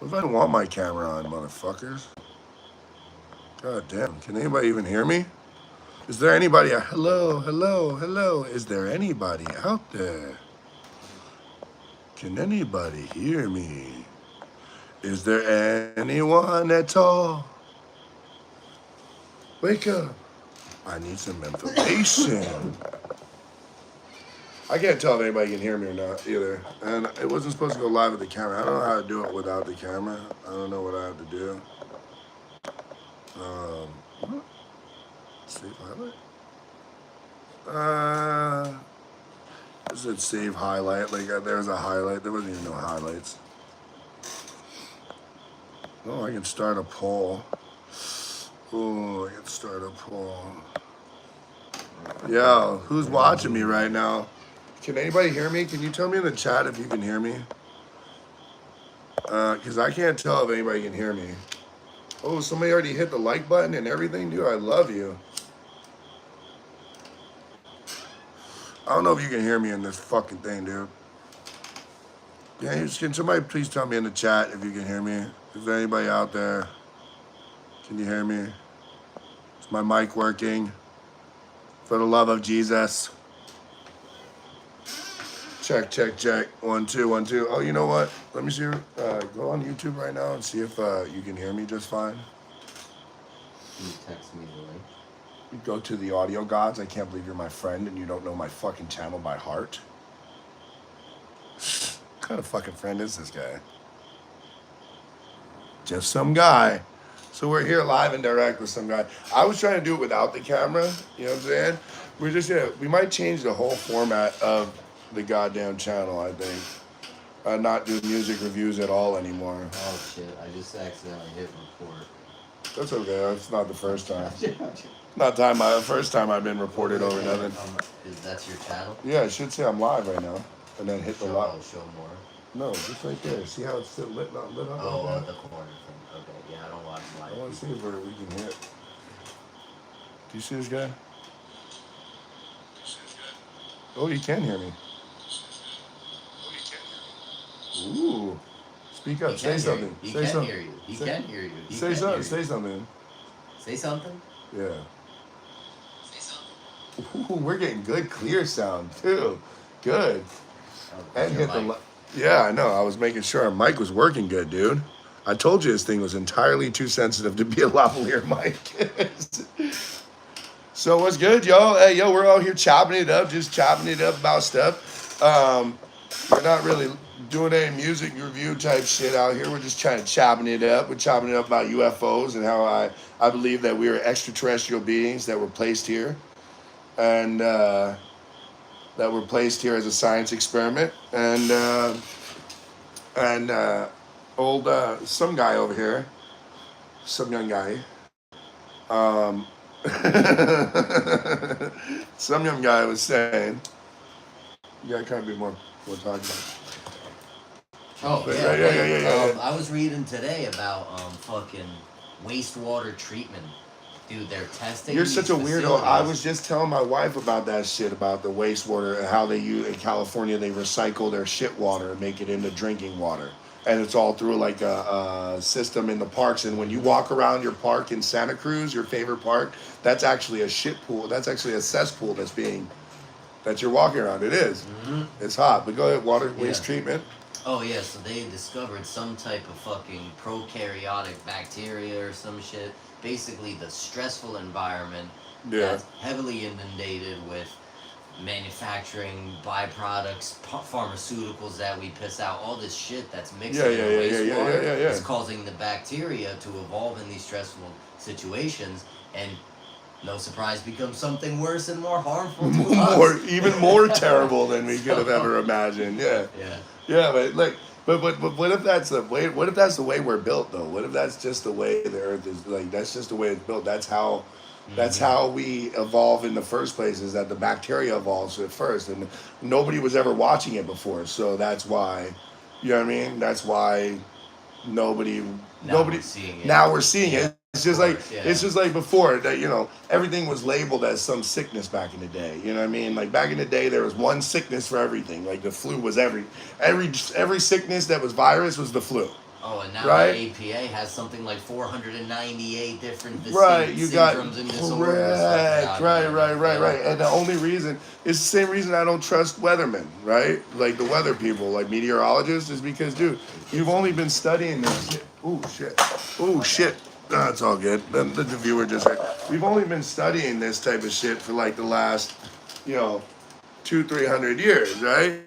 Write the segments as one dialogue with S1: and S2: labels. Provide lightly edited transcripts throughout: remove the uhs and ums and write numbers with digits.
S1: What if I don't want my camera on, motherfuckers? God damn, can anybody even hear me? Is there anybody? Hello, hello, hello. Is there anybody out there? Can anybody hear me? Is there anyone at all? Wake up. I need some information. I can't tell if anybody can hear me or not either. And it wasn't supposed to go live with the camera. I don't know how to do it without the camera. I don't know what I have to do. What? Save highlight? Is it save highlight? Like there's a highlight. There wasn't even no highlights. Oh, I can start a poll. Oh, I can start a poll. Yo, who's watching me right now? Can anybody hear me? Can you tell me in the chat if you can hear me? Because I can't tell if anybody can hear me. Oh, somebody already hit the like button and everything? Dude, I love you. I don't know if you can hear me in this fucking thing, dude. Yeah, can somebody please tell me in the chat if you can hear me? Is there anybody out there? Can you hear me? Is my mic working? For the love of Jesus. Check, check, check. 1, 2, 1, 2. Oh, you know what? Let me see. Go on YouTube right now and see if you can hear me just fine.
S2: Can you text me the link?
S1: You go to the audio gods. I can't believe you're my friend and you don't know my fucking channel by heart. What kind of fucking friend is this guy? Just some guy. So we're here live and direct with some guy. I was trying to do it without the camera. You know what I'm saying? We're just gonna, we might change the whole format of the goddamn channel, I think. Not do music reviews at all anymore.
S2: Oh shit, I just accidentally hit record.
S1: That's okay, that's not the first time. Not the first time I've been reported over nothing.
S2: That's your channel?
S1: Yeah, it should say I'm live right now. And then hit the live.
S2: Show more.
S1: No, just right there. See how it's still lit up?
S2: Oh, at the corner thing. Okay, yeah, I don't watch live.
S1: I want to see if we can hit. Do you see this guy? Oh, you can hear me. Ooh. Speak up. Say something.
S2: He can hear you. He can hear you.
S1: Say something. Say something.
S2: Say something?
S1: Yeah. Ooh, we're getting good, clear sound, too. Good. And hit the... Yeah, I know. I was making sure our mic was working good, dude. I told you this thing was entirely too sensitive to be a lavalier mic. So what's good, y'all? Hey, yo, we're all here chopping it up, just chopping it up about stuff. We're not really doing any music review type shit out here. We're just trying to chopping it up. We're chopping it up about UFOs and how I believe that we are extraterrestrial beings that were placed here. And that were placed here as a science experiment. And some guy over here, some young guy, some young guy was saying, you gotta kind of be more talking about.
S2: Oh, yeah. I was reading today about fucking wastewater treatment. Dude, they're testing.
S1: You're such a weirdo. I was just telling my wife about that shit, about the wastewater and how they use in California, they recycle their shit water and make it into drinking water. And it's all through like a system in the parks. And when you walk around your park in Santa Cruz, your favorite park, that's actually a shit pool. That's actually a cesspool that you're walking around. It is. Mm-hmm. It's hot. But go ahead, water waste treatment.
S2: Oh, yeah, so they discovered some type of fucking prokaryotic bacteria or some shit. Basically, the stressful environment that's heavily inundated with manufacturing byproducts, pharmaceuticals that we piss out, all this shit that's mixing in wastewater is causing the bacteria to evolve in these stressful situations and, no surprise, become something worse and more harmful to us.
S1: Even more terrible than we could have ever imagined. Yeah, but like, but what if that's the way? What if that's the way we're built, though? What if that's just the way the Earth is? Like, that's just the way it's built. That's how we evolve in the first place. Is that the bacteria evolves at first, and nobody was ever watching it before. So that's why, you know what I mean? That's why nobody. Now we're seeing it. It's just like before that, everything was labeled as some sickness back in the day. You know what I mean? Like back in the day, there was one sickness for everything. Like the flu was every sickness that was virus was the flu.
S2: Oh, and now
S1: right?
S2: the APA has something like 498 different distinct
S1: Right, you got
S2: syndromes and disorders.
S1: right. And the only reason it's the same reason I don't trust weathermen, right? Like the weather people, like meteorologists, is because, dude, you've only been studying this shit. Oh shit. No, it's all good. The viewer just heard. We've only been studying this type of shit for like the last, you know, 200-300 years, right?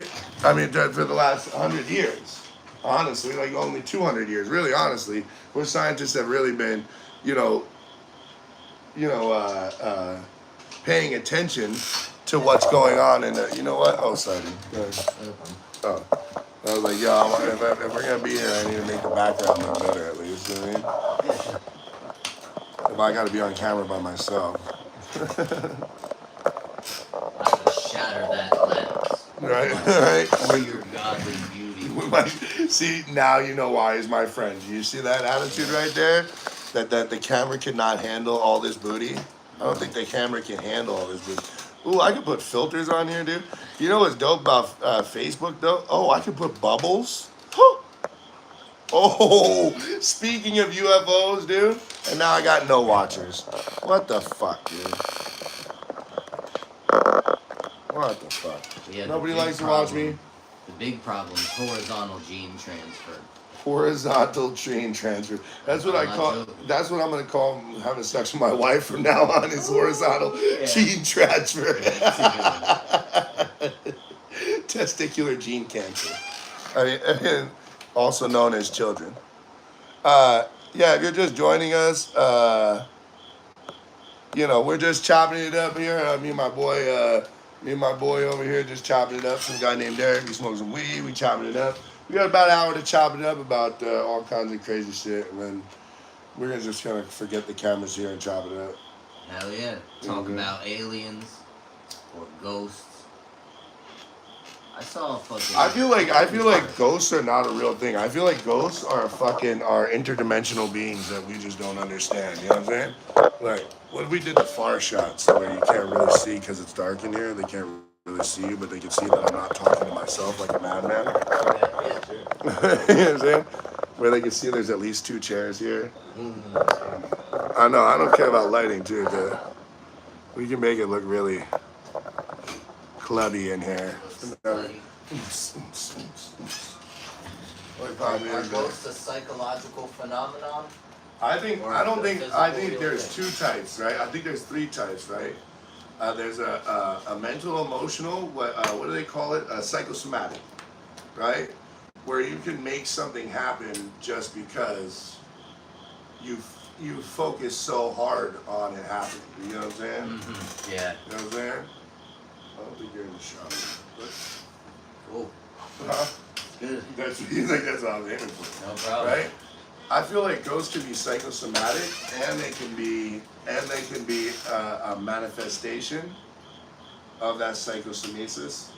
S1: I mean, for the last 100 years. Honestly, like only 200 years, really, honestly, where scientists have really been, you know, paying attention to what's going on in the, you know what? Oh, sorry. Oh, I was like, yo, if we're gonna be here, I need to make the background look better at least. You know what I mean? If I gotta be on camera by myself.
S2: I just shatter that lens.
S1: Right.
S2: For your godly beauty.
S1: See, now you know why he's my friend. You see that attitude right there? That the camera cannot handle all this booty? I don't think the camera can handle all this booty. Ooh, I can put filters on here, dude. You know what's dope about Facebook, though? Oh, I can put bubbles. Oh, speaking of UFOs, dude. And now I got no watchers. What the fuck, dude? What the fuck?
S2: Yeah,
S1: Nobody likes to watch me.
S2: The big problem is horizontal gene transfer.
S1: Horizontal gene transfer. That's what I call. That's what I'm gonna call having sex with my wife from now on. Is horizontal gene transfer. Testicular gene cancer. I mean, also known as children. Yeah, if you're just joining us, you know, we're just chopping it up here. Me and my boy over here just chopping it up. Some guy named Derrick. We smoke some weed. We chopping it up. We got about an hour to chop it up about all kinds of crazy shit, and then we're just gonna forget the cameras here and chop it up.
S2: Hell yeah! Talk about aliens or ghosts. I saw a fucking.
S1: I feel like ghosts are not a real thing. I feel like ghosts are interdimensional beings that we just don't understand. You know what I'm saying? Like when we did the far shots where you can't really see because it's dark in here. They can't really see you, but they can see that I'm not talking to myself like a madman.
S2: Yeah, sure.
S1: You know what I'm saying? Where they can see there's at least 2 chairs here. I know. I don't care about lighting too. We can make it look really clubby in here.
S2: Are ghosts a psychological phenomenon?
S1: I think there's 2 types, right? I think there's 3 types, right? There's a mental, emotional, what do they call it? A psychosomatic, right? Where you can make something happen just because you focus so hard on it happening. You know what I'm saying?
S2: Mm-hmm. Yeah.
S1: You know what I'm saying? I don't think you're in the shower. But...
S2: Cool.
S1: Huh?
S2: Good.
S1: That's what I was aiming for.
S2: No problem.
S1: Right? I feel like ghosts can be psychosomatic, and they can be a manifestation of that psychosomesis.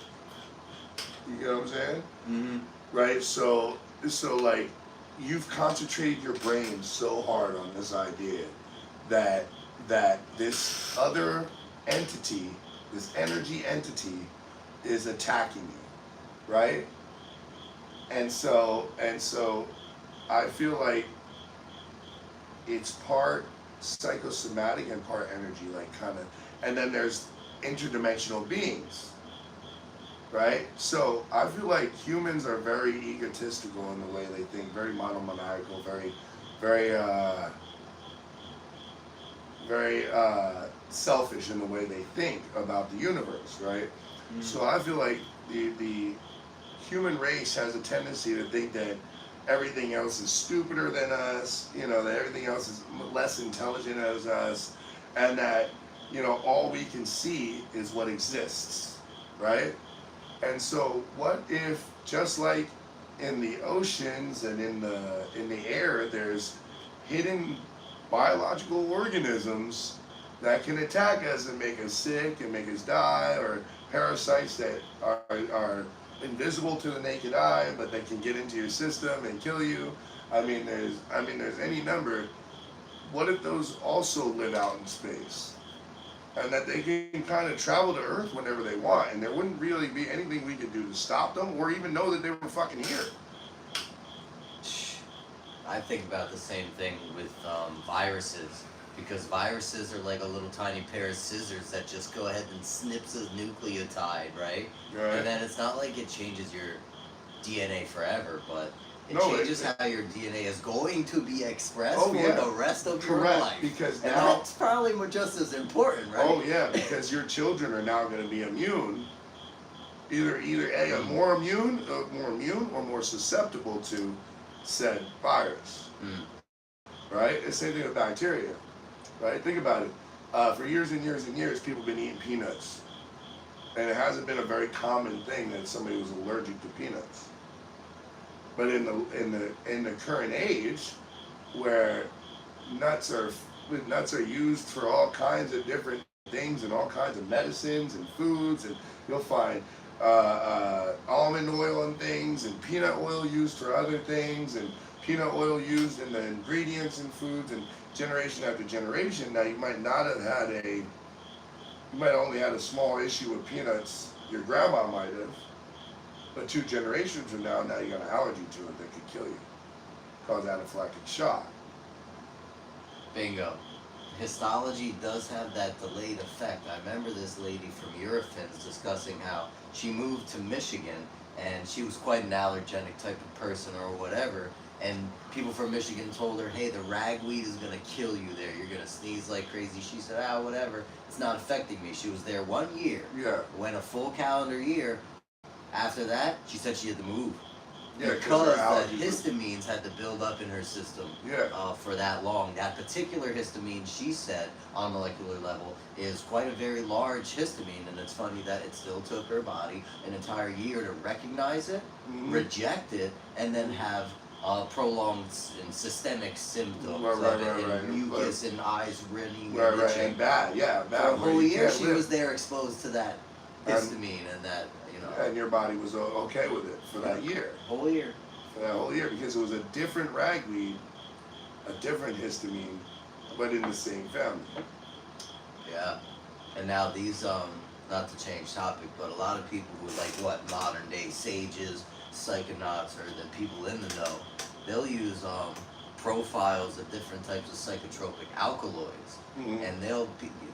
S1: You get what I'm saying?
S2: Mm-hmm.
S1: Right. So like you've concentrated your brain so hard on this idea that this other entity, this energy entity, is attacking you, right? And so I feel like it's part psychosomatic and part energy, like kind of, and then there's interdimensional beings, right? So I feel like humans are very egotistical in the way they think, very monomaniacal, very selfish in the way they think about the universe, right? Mm-hmm. So I feel like the human race has a tendency to think that everything else is stupider than us, you know, that everything else is less intelligent as us, and that, you know, all we can see is what exists, right? And so what if, just like in the oceans and in the air, there's hidden biological organisms that can attack us and make us sick and make us die, or parasites that are invisible to the naked eye, but they can get into your system and kill you. I mean, there's any number. What if those also live out in space, and that they can kind of travel to Earth whenever they want, and there wouldn't really be anything we could do to stop them, or even know that they were fucking here?
S2: I think about the same thing with viruses, because viruses are like a little tiny pair of scissors that just go ahead and snips a nucleotide, right?
S1: Right.
S2: And then it's not like it changes your DNA forever, but it
S1: No,
S2: changes how your DNA is going to be expressed for
S1: yeah.
S2: the rest of your
S1: Correct,
S2: life.
S1: because
S2: and
S1: now
S2: that's probably just as important, right?
S1: Oh yeah, because your children are now going to be immune, either A, more immune, or more susceptible to said virus. Right? It's the same thing with bacteria. Right? Think about it. For years and years and years, people have been eating peanuts, and it hasn't been a very common thing that somebody was allergic to peanuts. But in the current age, where nuts are used for all kinds of different things and all kinds of medicines and foods, and you'll find almond oil and things, and peanut oil used for other things, and peanut oil used in the ingredients in foods, and generation after generation. Now you might only had a small issue with peanuts, your grandma might have, but 2 generations from now you got an allergy to it that could kill you, cause anaphylactic shock.
S2: Bingo. Histology does have that delayed effect. I remember this lady from Eurofins discussing how she moved to Michigan, and she was quite an allergenic type of person or whatever, and people from Michigan told her, hey, the ragweed is going to kill you there. You're going to sneeze like crazy. She said, whatever. It's not affecting me. She was there 1 year.
S1: Yeah.
S2: Went a full calendar year. After that, she said she had to move.
S1: Yeah,
S2: because the histamines had to build up in her system
S1: yeah.
S2: For that long. That particular histamine, she said, on a molecular level, is quite a very large histamine, and it's funny that it still took her body an entire year to recognize it, reject it, and then have prolonged and systemic symptoms
S1: right,
S2: mucus and eyes running.
S1: Right, and bad.
S2: For a whole year, she was there exposed to that histamine and that,
S1: and your body was okay with it for that year.
S2: Whole year.
S1: For that whole year, because it was a different ragweed, a different histamine, but in the same family.
S2: Yeah. And now these, not to change topic, but a lot of people who like modern day sages, psychonauts, or the people in the know, they'll use profiles of different types of psychotropic alkaloids, and they'll,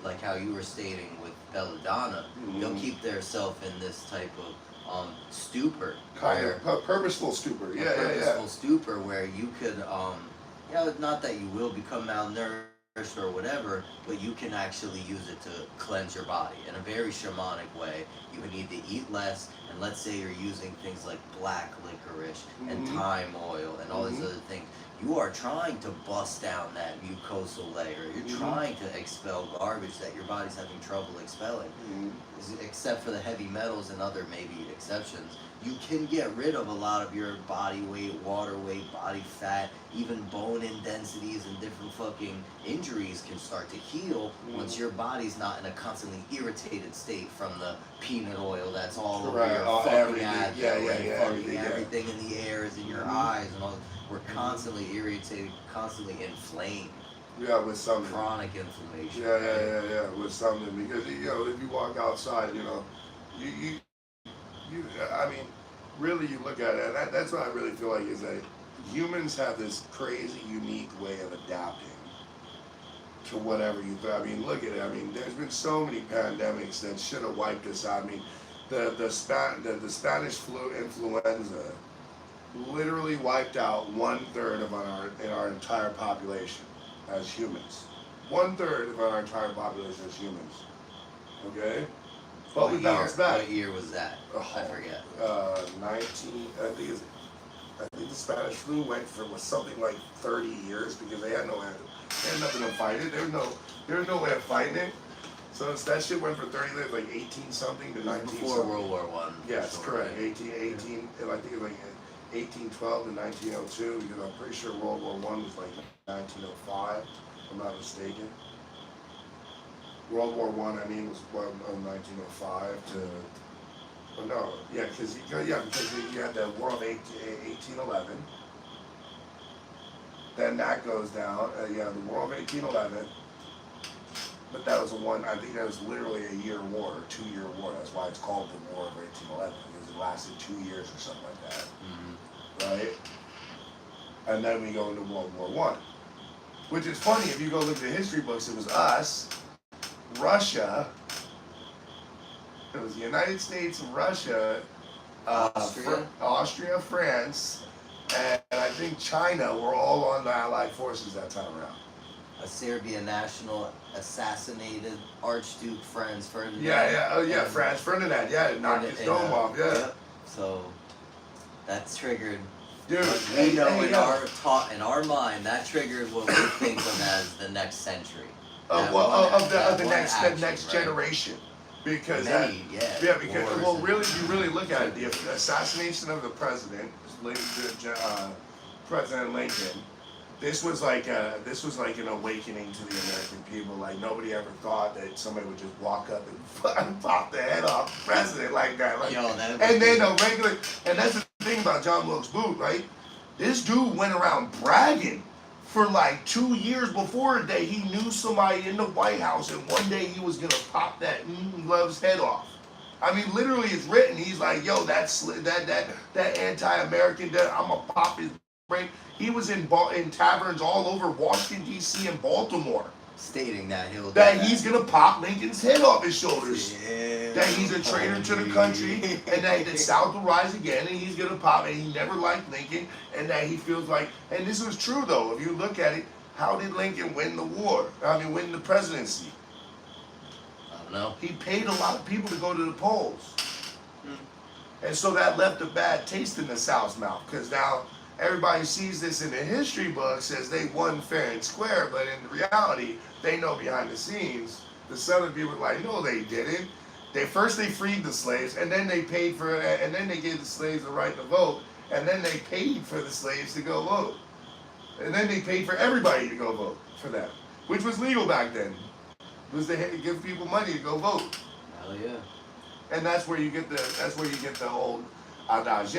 S2: like how you were stating with belladonna, they'll keep their self in this type of stupor,
S1: purposeful stupor,
S2: purposeful stupor, where you could, not that you will become malnourished or whatever, but you can actually use it to cleanse your body in a very shamanic way. You would need to eat less, and let's say you're using things like black licorice and thyme oil and all these other things. You are trying to bust down that mucosal layer. You're trying to expel garbage that your body's having trouble expelling. Except for the heavy metals and other maybe exceptions, you can get rid of a lot of your body weight, water weight, body fat, even bone indensities and different fucking injuries can start to heal once your body's not in a constantly irritated state from the peanut oil that's all over your fucking everything in the air is in your eyes and all. We're constantly irritated, constantly inflamed.
S1: Yeah, with something.
S2: Chronic inflammation.
S1: Yeah, with something, because if you walk outside, you I mean, really, you look at it, and that's what I really feel like is that humans have this crazy, unique way of adapting to whatever you throw. I mean, look at it. I mean, there's been so many pandemics that should have wiped us out. I mean, the Spanish flu influenza literally wiped out 1/3 of our entire population as humans. 1/3 of our entire population as humans. Okay? But we bounced back.
S2: What year was that? I forget.
S1: 19. I think the Spanish flu went for something like 30 years because they had nothing to fight it. There was no way of fighting it. So that shit went for 30 years, like 18 something to 19.
S2: Before World War I.
S1: Yes, correct. 18. I think it was like 1812 to 1902, because I'm pretty sure World War I was like 1905, if I'm not mistaken. World War I, was 1905 to, because you had the War of 1811. Then that goes down. You have the War of 1811. But that was I think that was literally a year war, or 2-year war. That's why it's called the War of 1811, because it lasted 2 years or something like that. Right? and then we go into World War One. Which is funny, if you go look at the history books, it was us, Russia, it was the United States, Russia, Austria, France, and I think China were all on the Allied forces that time around.
S2: A Serbian national assassinated Archduke Franz Ferdinand.
S1: Yeah, Franz Ferdinand, knocked his dome off,
S2: Yep. So that triggered.
S1: Dude,
S2: we know in our mind that triggered what we think of as the next century.
S1: The next
S2: right?
S1: generation. Because
S2: because
S1: if you really look at it, the assassination of the president, President Lincoln, this was like an awakening to the American people. Like nobody ever thought that somebody would just walk up and pop the head off the president like that. Like, and that's the thing about John Wilkes Booth, right? This dude went around bragging for like 2 years before that he knew somebody in the White House, and one day he was gonna pop that Love's head off. I mean, literally, it's written. He's like, "Yo, that anti-American, I'm gonna pop his brain." He was in taverns all over Washington D.C. and Baltimore,
S2: stating that
S1: he's gonna pop Lincoln's head off his shoulders. Yeah, that he's a traitor to the country, and that the South will rise again, and he's gonna pop. And he never liked Lincoln, and that he feels like. And this was true though. If you look at it, how did Lincoln win the war? Win the presidency?
S2: I don't know.
S1: He paid a lot of people to go to the polls, and so that left a bad taste in the South's mouth, because now everybody sees this in the history books as they won fair and square, but in reality, they know behind the scenes, the Southern people were like, no, they didn't. They freed the slaves, and then they paid for it, and then they gave the slaves the right to vote, and then they paid for the slaves to go vote. And then they paid for everybody to go vote for them, which was legal back then. It was to give people money to go vote.
S2: Hell yeah.
S1: And that's where you get the old adage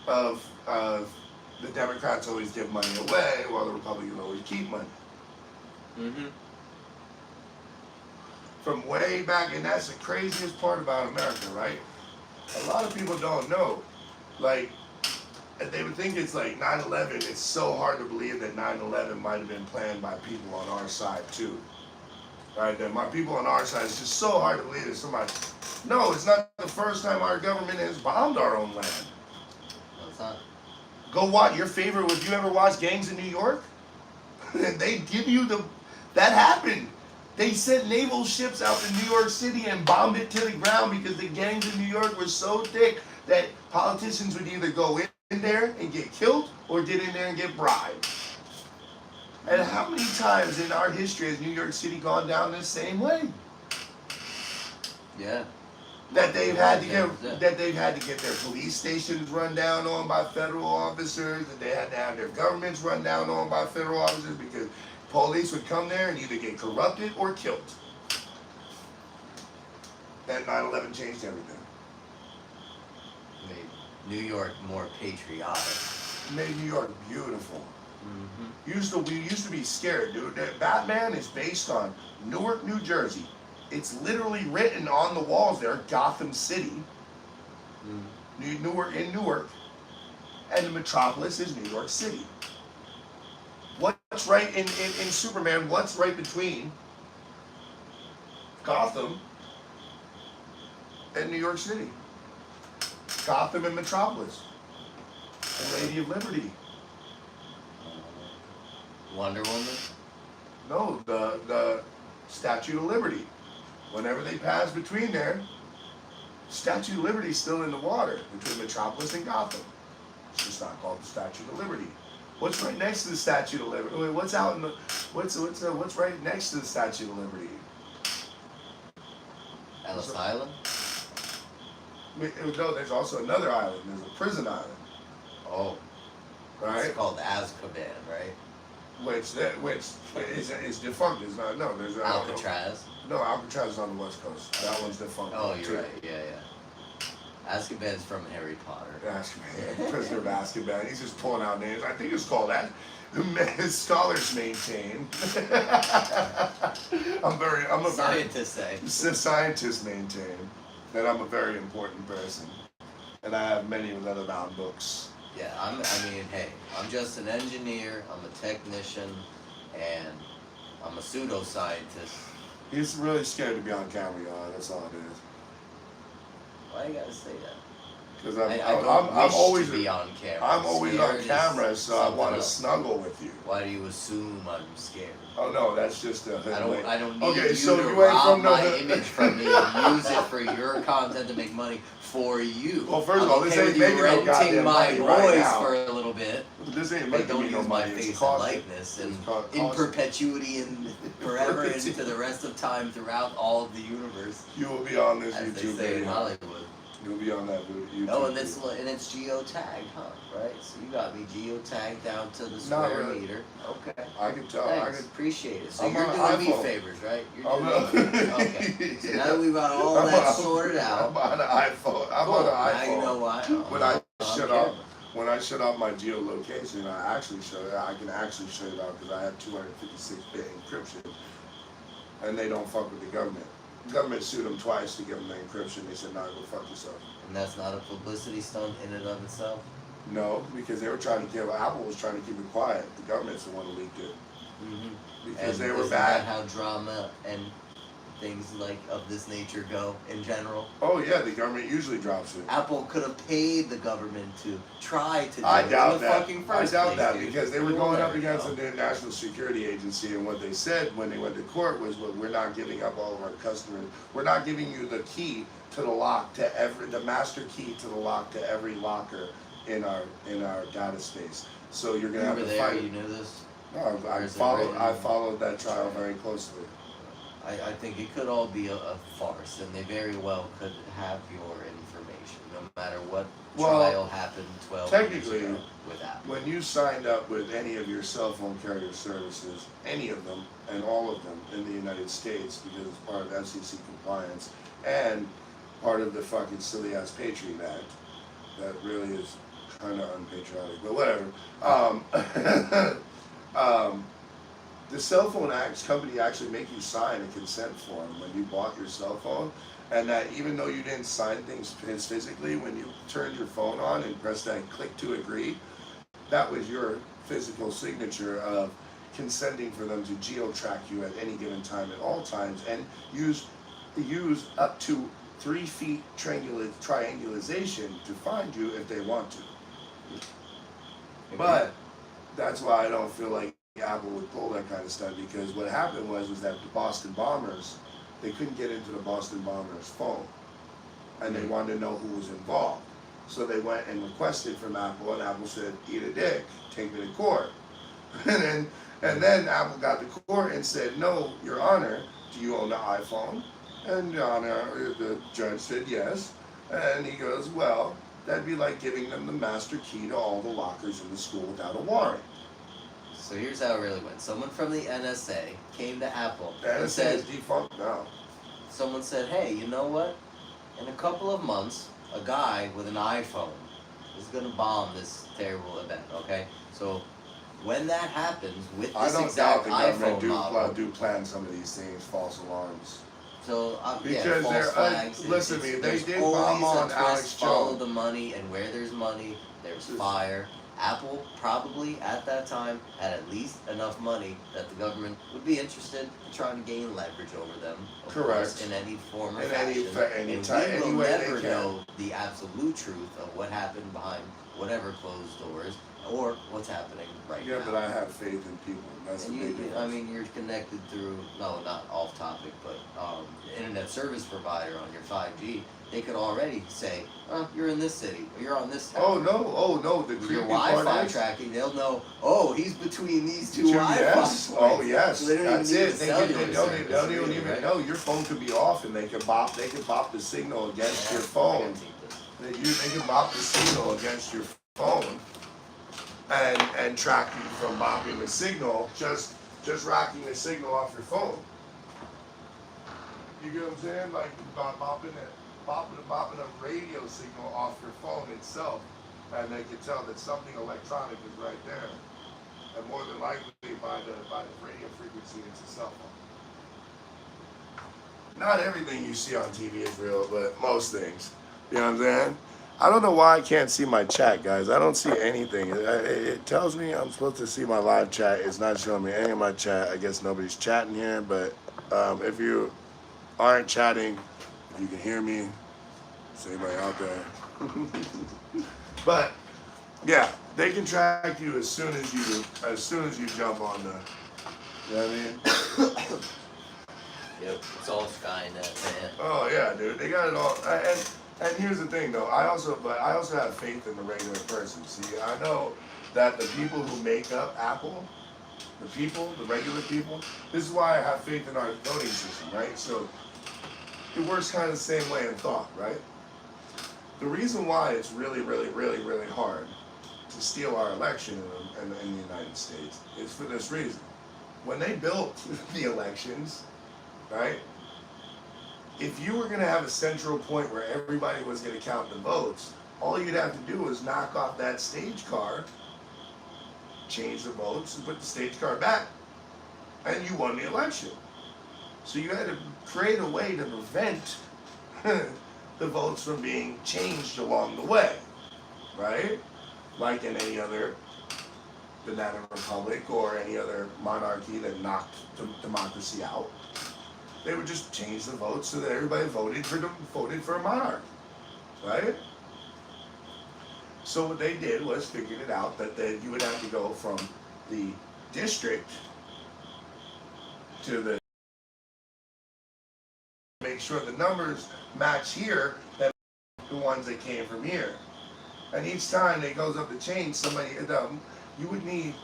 S1: of the Democrats always give money away while the Republicans always keep money.
S2: Mm-hmm.
S1: From way back, and that's the craziest part about America, right? A lot of people don't know. Like, they would think it's like 9/11. It's so hard to believe that 9/11 might have been planned by people on our side too. Right? That my people on our side, it's just so hard to believe that somebody. No, it's not the first time our government has bombed our own land.
S2: No, it's not.
S1: Go watch your favorite. Would you ever watch Gangs in New York? They give you that happened. They sent naval ships out to New York City and bombed it to the ground because the gangs in New York were so thick that politicians would either go in there and get killed or get in there and get bribed. And how many times in our history has New York City gone down the same way?
S2: Yeah.
S1: That they've had to get their police stations run down on by federal officers, that they had to have their governments run down on by federal officers because police would come there and either get corrupted or killed. And 9/11 changed everything.
S2: Made New York more patriotic.
S1: Made New York beautiful.
S2: Mm-hmm.
S1: We used to be scared, dude. Batman is based on Newark, New Jersey. It's literally written on the walls there, Gotham City, Newark, and the metropolis is New York City. What's right in Superman? What's right between Gotham and New York City? Gotham and Metropolis. The Lady of Liberty.
S2: Wonder Woman?
S1: No, the Statue of Liberty. Whenever they pass between there, Statue of Liberty is still in the water between Metropolis and Gotham. It's just not called the Statue of Liberty. What's right next to the Statue of Liberty? What's right next to the Statue of Liberty?
S2: Ellis Island?
S1: No, there's also another island. There's a prison island.
S2: Oh.
S1: Right?
S2: It's called Azkaban, right?
S1: Which is defunct. It's not. No, there's
S2: Alcatraz.
S1: No, Alcatraz is on the West Coast. That one's defunct.
S2: Oh, you're right. Yeah. Azkaban's from Harry Potter.
S1: Azkaban, Prisoner of Azkaban. He's just pulling out names. I think it's called that. Scholars maintain. Scientists maintain that I'm a very important person, and I have many leather-bound books
S2: Yeah, I mean, hey, I'm just an engineer, I'm a technician, and I'm a pseudoscientist.
S1: He's really scared to be on camera, y'all. That's all it is.
S2: Why you gotta say that?
S1: Because
S2: I'm always to be on camera.
S1: I'm always on camera, so I want to snuggle with you.
S2: Why do you assume I'm scared?
S1: Oh no, that's just a hood.
S2: I don't need
S1: okay,
S2: you
S1: so
S2: to
S1: you
S2: rob my image from me and use it for your content to make money for you.
S1: Well, first of all, this
S2: okay
S1: ain't making no goddamn
S2: my
S1: money
S2: voice
S1: right now.
S2: for a little bit.
S1: This ain't
S2: But
S1: making
S2: don't
S1: me no
S2: use my
S1: money.
S2: face
S1: It's
S2: and
S1: costing.
S2: likeness and in perpetuity and forever into the rest of time throughout all of the universe.
S1: You will be on this
S2: as
S1: YouTube
S2: they say
S1: video.
S2: in Hollywood.
S1: You'll be on that YouTube.
S2: Oh, and it's geotagged, huh? Right? So you got me geotagged down to the square meter. Okay.
S1: I can tell.
S2: Thanks.
S1: I can
S2: appreciate it. So
S1: I'm
S2: you're
S1: on
S2: doing me
S1: iPhone.
S2: favors, right? You're
S1: I'm
S2: doing me favors. Okay. So now that we've got all that sorted out.
S1: I'm on an iPhone. I'm
S2: cool.
S1: on an iPhone.
S2: Now you know why.
S1: When I shut off my geolocation, I can actually shut it off because I have 256-bit encryption, and they don't fuck with the government. The government sued them twice to give them the encryption. They said, "Nah, go fuck yourself."
S2: And that's not a publicity stunt in and of itself?
S1: No, because they were trying to Apple was trying to keep it quiet. The government's the one who leaked it.
S2: Mm-hmm.
S1: Because
S2: and
S1: they were
S2: isn't
S1: bad.
S2: That how drama and things like of this nature go in general?
S1: Oh yeah, the government usually drops it.
S2: Apple could have paid the government to try to do
S1: I
S2: it
S1: doubt
S2: in the
S1: that.
S2: fucking
S1: I
S2: first
S1: doubt
S2: place,
S1: that
S2: dude.
S1: because they were going up against
S2: know.
S1: the National Security Agency, and what they said when they went to court was, "Well, we're not giving up all of our customers. We're not giving you the key to the lock to the master key to the lock to every locker in our data space. So you're gonna have to fight."
S2: You knew this?
S1: No, I followed that trial very closely.
S2: I think it could all be a farce, and they very well could have your information, no matter what trial happened 12 years ago with Apple.
S1: When you signed up with any of your cell phone carrier services, any of them, and all of them in the United States, because it's part of FCC compliance, and part of the fucking silly-ass Patriot Act, that really is kind of unpatriotic, but whatever. The cell phone company actually make you sign a consent form when you bought your cell phone, and that even though you didn't sign things physically, when you turned your phone on and pressed that click to agree, that was your physical signature of consenting for them to geo-track you at any given time at all times, and use up to 3 feet triangulation to find you if they want to. But that's why I don't feel like Apple would pull that kind of stuff, because what happened was that the Boston Bombers, they couldn't get into the Boston Bombers' phone, and they wanted to know who was involved. So they went and requested from Apple, and Apple said, "Eat a dick, take me to court." and then Apple got to court and said, "No, Your Honor, do you own the iPhone?" And Your Honor, the judge said yes. And he goes, "Well, that'd be like giving them the master key to all the lockers in the school without a warrant."
S2: So here's how it really went. Someone from the NSA came to Apple
S1: and
S2: said,
S1: said, "Is defunct now."
S2: Someone said, "Hey, you know what? In a couple of months, a guy with an iPhone is going to bomb this terrible event, okay? So when that happens, with this exact iPhone model..."
S1: do plan some of these things, false alarms.
S2: So,
S1: because
S2: false flags.
S1: Listen to me, they did
S2: always
S1: bomb on
S2: a
S1: Alex
S2: twist, follow
S1: Jones.
S2: the money, and where there's money, there's fire. Apple probably at that time had at least enough money that the government would be interested in trying to gain leverage over them. Of course, in any form or fashion. And we will never know the absolute truth of what happened behind whatever closed doors or what's happening right now.
S1: Yeah, but I have faith in people. That's the big difference.
S2: I mean, you're connected through, no, not off topic, but internet service provider on your 5G. They could already say, "Oh, you're in this city, or you're on this town."
S1: Oh no, the
S2: your Wi-Fi tracking, they'll know. Oh, he's between these two Wi-Fi points.
S1: Oh yes,
S2: so they don't
S1: that's
S2: even
S1: it. They don't even know your phone could be off, and they could bop the signal against your phone. They can bop the signal against your phone, and track you from bopping the signal, just rocking the signal off your phone. You get what I'm saying? Like bopping a radio signal off your phone itself, and they can tell that something electronic is right there, and more than likely by the radio frequency, it's a cell phone. Not everything you see on TV is real, but most things. You know what I'm saying? I don't know why I can't see my chat, guys. I don't see anything. It tells me I'm supposed to see my live chat. It's not showing me any of my chat. I guess nobody's chatting here, but if you aren't chatting, if you can hear me, is anybody out there? But yeah, they can track you as soon as you jump on the. You know what I mean?
S2: Yep, it's all Skynet, man.
S1: Oh yeah, dude, they got it all. And here's the thing, though. I also have faith in the regular person. See, I know that the people who make up Apple, the regular people. This is why I have faith in our voting system, right? So it works kind of the same way in thought, right? The reason why it's really, really, really, really hard to steal our election in the United States is for this reason. When they built the elections, right? If you were going to have a central point where everybody was going to count the votes, all you'd have to do was knock off that stage car, change the votes, and put the stage car back, and you won the election. So you had to create a way to prevent the votes from being changed along the way, right? Like in any other banana republic or any other monarchy that knocked democracy out. They would just change the votes so that everybody voted for a monarch, right? So what they did was figured it out that you would have to go from the district to the make sure the numbers match here than the ones that came from here. And each time it goes up the chain, you would need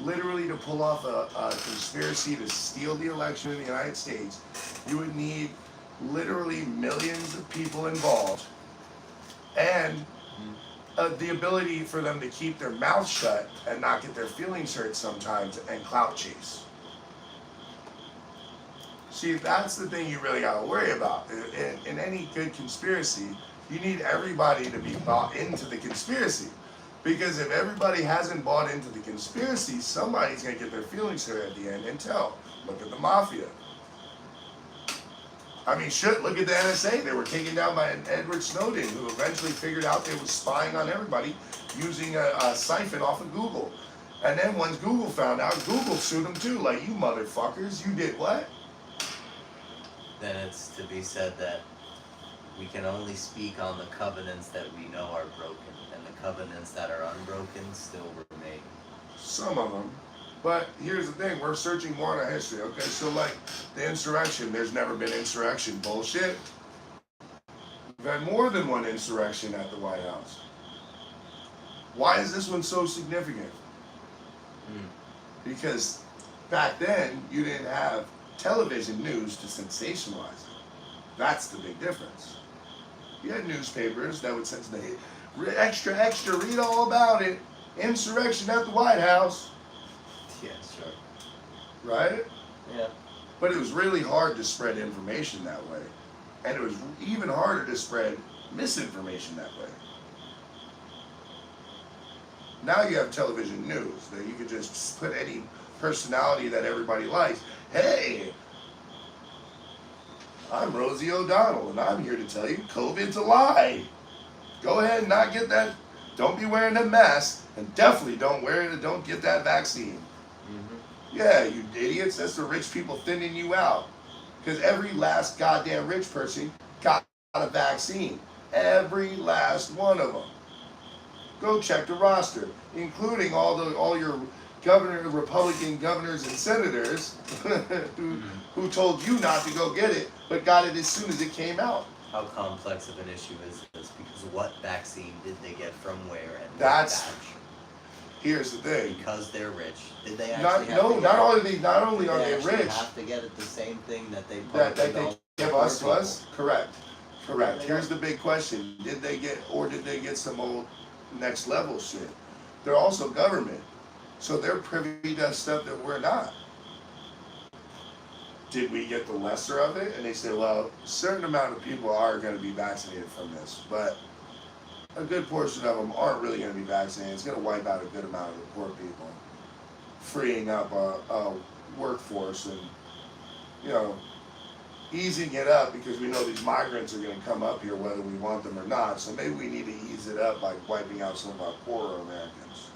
S1: literally to pull off a conspiracy to steal the election in the United States. You would need literally millions of people involved and the ability for them to keep their mouths shut and not get their feelings hurt sometimes and clout chase. See, that's the thing you really got to worry about. In any good conspiracy, you need everybody to be bought into the conspiracy. Because if everybody hasn't bought into the conspiracy, somebody's going to get their feelings hurt at the end and tell. Look at the mafia. I mean, shit, look at the NSA. They were taken down by Edward Snowden, who eventually figured out they were spying on everybody using a siphon off of Google. And then once Google found out, Google sued them too. Like, you motherfuckers, you did what?
S2: Then it's to be said that we can only speak on the covenants that we know are broken. And the covenants that are unbroken still remain.
S1: Some of them. But here's the thing, we're searching more in our history, okay? So like the insurrection, there's never been insurrection. Bullshit. We've had more than one insurrection at the White House. Why is this one so significant? Because back then, you didn't have television news to sensationalize it. That's the big difference. You had newspapers that would sensationalize it. Extra, extra, read all about it. Insurrection at the White House.
S2: Yeah, sure.
S1: Right?
S2: Yeah.
S1: But it was really hard to spread information that way. And it was even harder to spread misinformation that way. Now you have television news that you could just put any personality that everybody likes. Hey, I'm Rosie O'Donnell, and I'm here to tell you COVID's a lie. Go ahead and not get that. Don't be wearing a mask, and definitely don't get that vaccine. Yeah, you idiots. That's the rich people thinning you out. Because every last goddamn rich person got a vaccine. Every last one of them. Go check the roster, including all your Republican governors and senators who told you not to go get it, but got it as soon as it came out.
S2: How complex of an issue is this? Because what vaccine did they get from where and
S1: That's
S2: what batch?
S1: Here's the thing.
S2: Because they're rich. Did they actually
S1: not only are they rich,
S2: have to get it the same thing that they
S1: give us? Correct. Here's the big question. Did they get some old next level shit? They're also government. So they're privy to stuff that we're not. Did we get the lesser of it? And they say, well, a certain amount of people are going to be vaccinated from this, but a good portion of them aren't really going to be vaccinated. It's going to wipe out a good amount of the poor people, freeing up a workforce and, easing it up because we know these migrants are going to come up here whether we want them or not. So maybe we need to ease it up by wiping out some of our poorer Americans.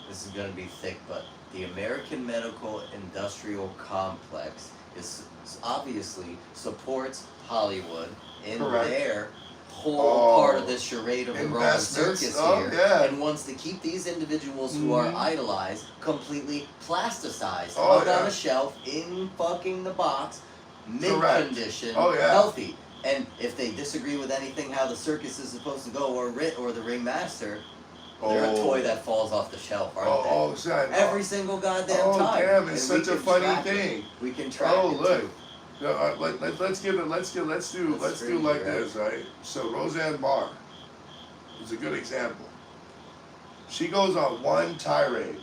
S2: This is going to be thick, but the American medical industrial complex is obviously supports Hollywood in their whole part of the charade of the Roman circus here, and wants to keep these individuals who are idolized completely plasticized, hung on a shelf in fucking the box, mint condition, healthy. And if they disagree with anything how the circus is supposed to go, or the ringmaster, they're a toy that falls off the shelf, aren't they? Every single goddamn time.
S1: Oh damn! It's such a funny thing.
S2: We can track it.
S1: Look. Let's do like this, right? So Roseanne Barr is a good example. She goes on one tirade.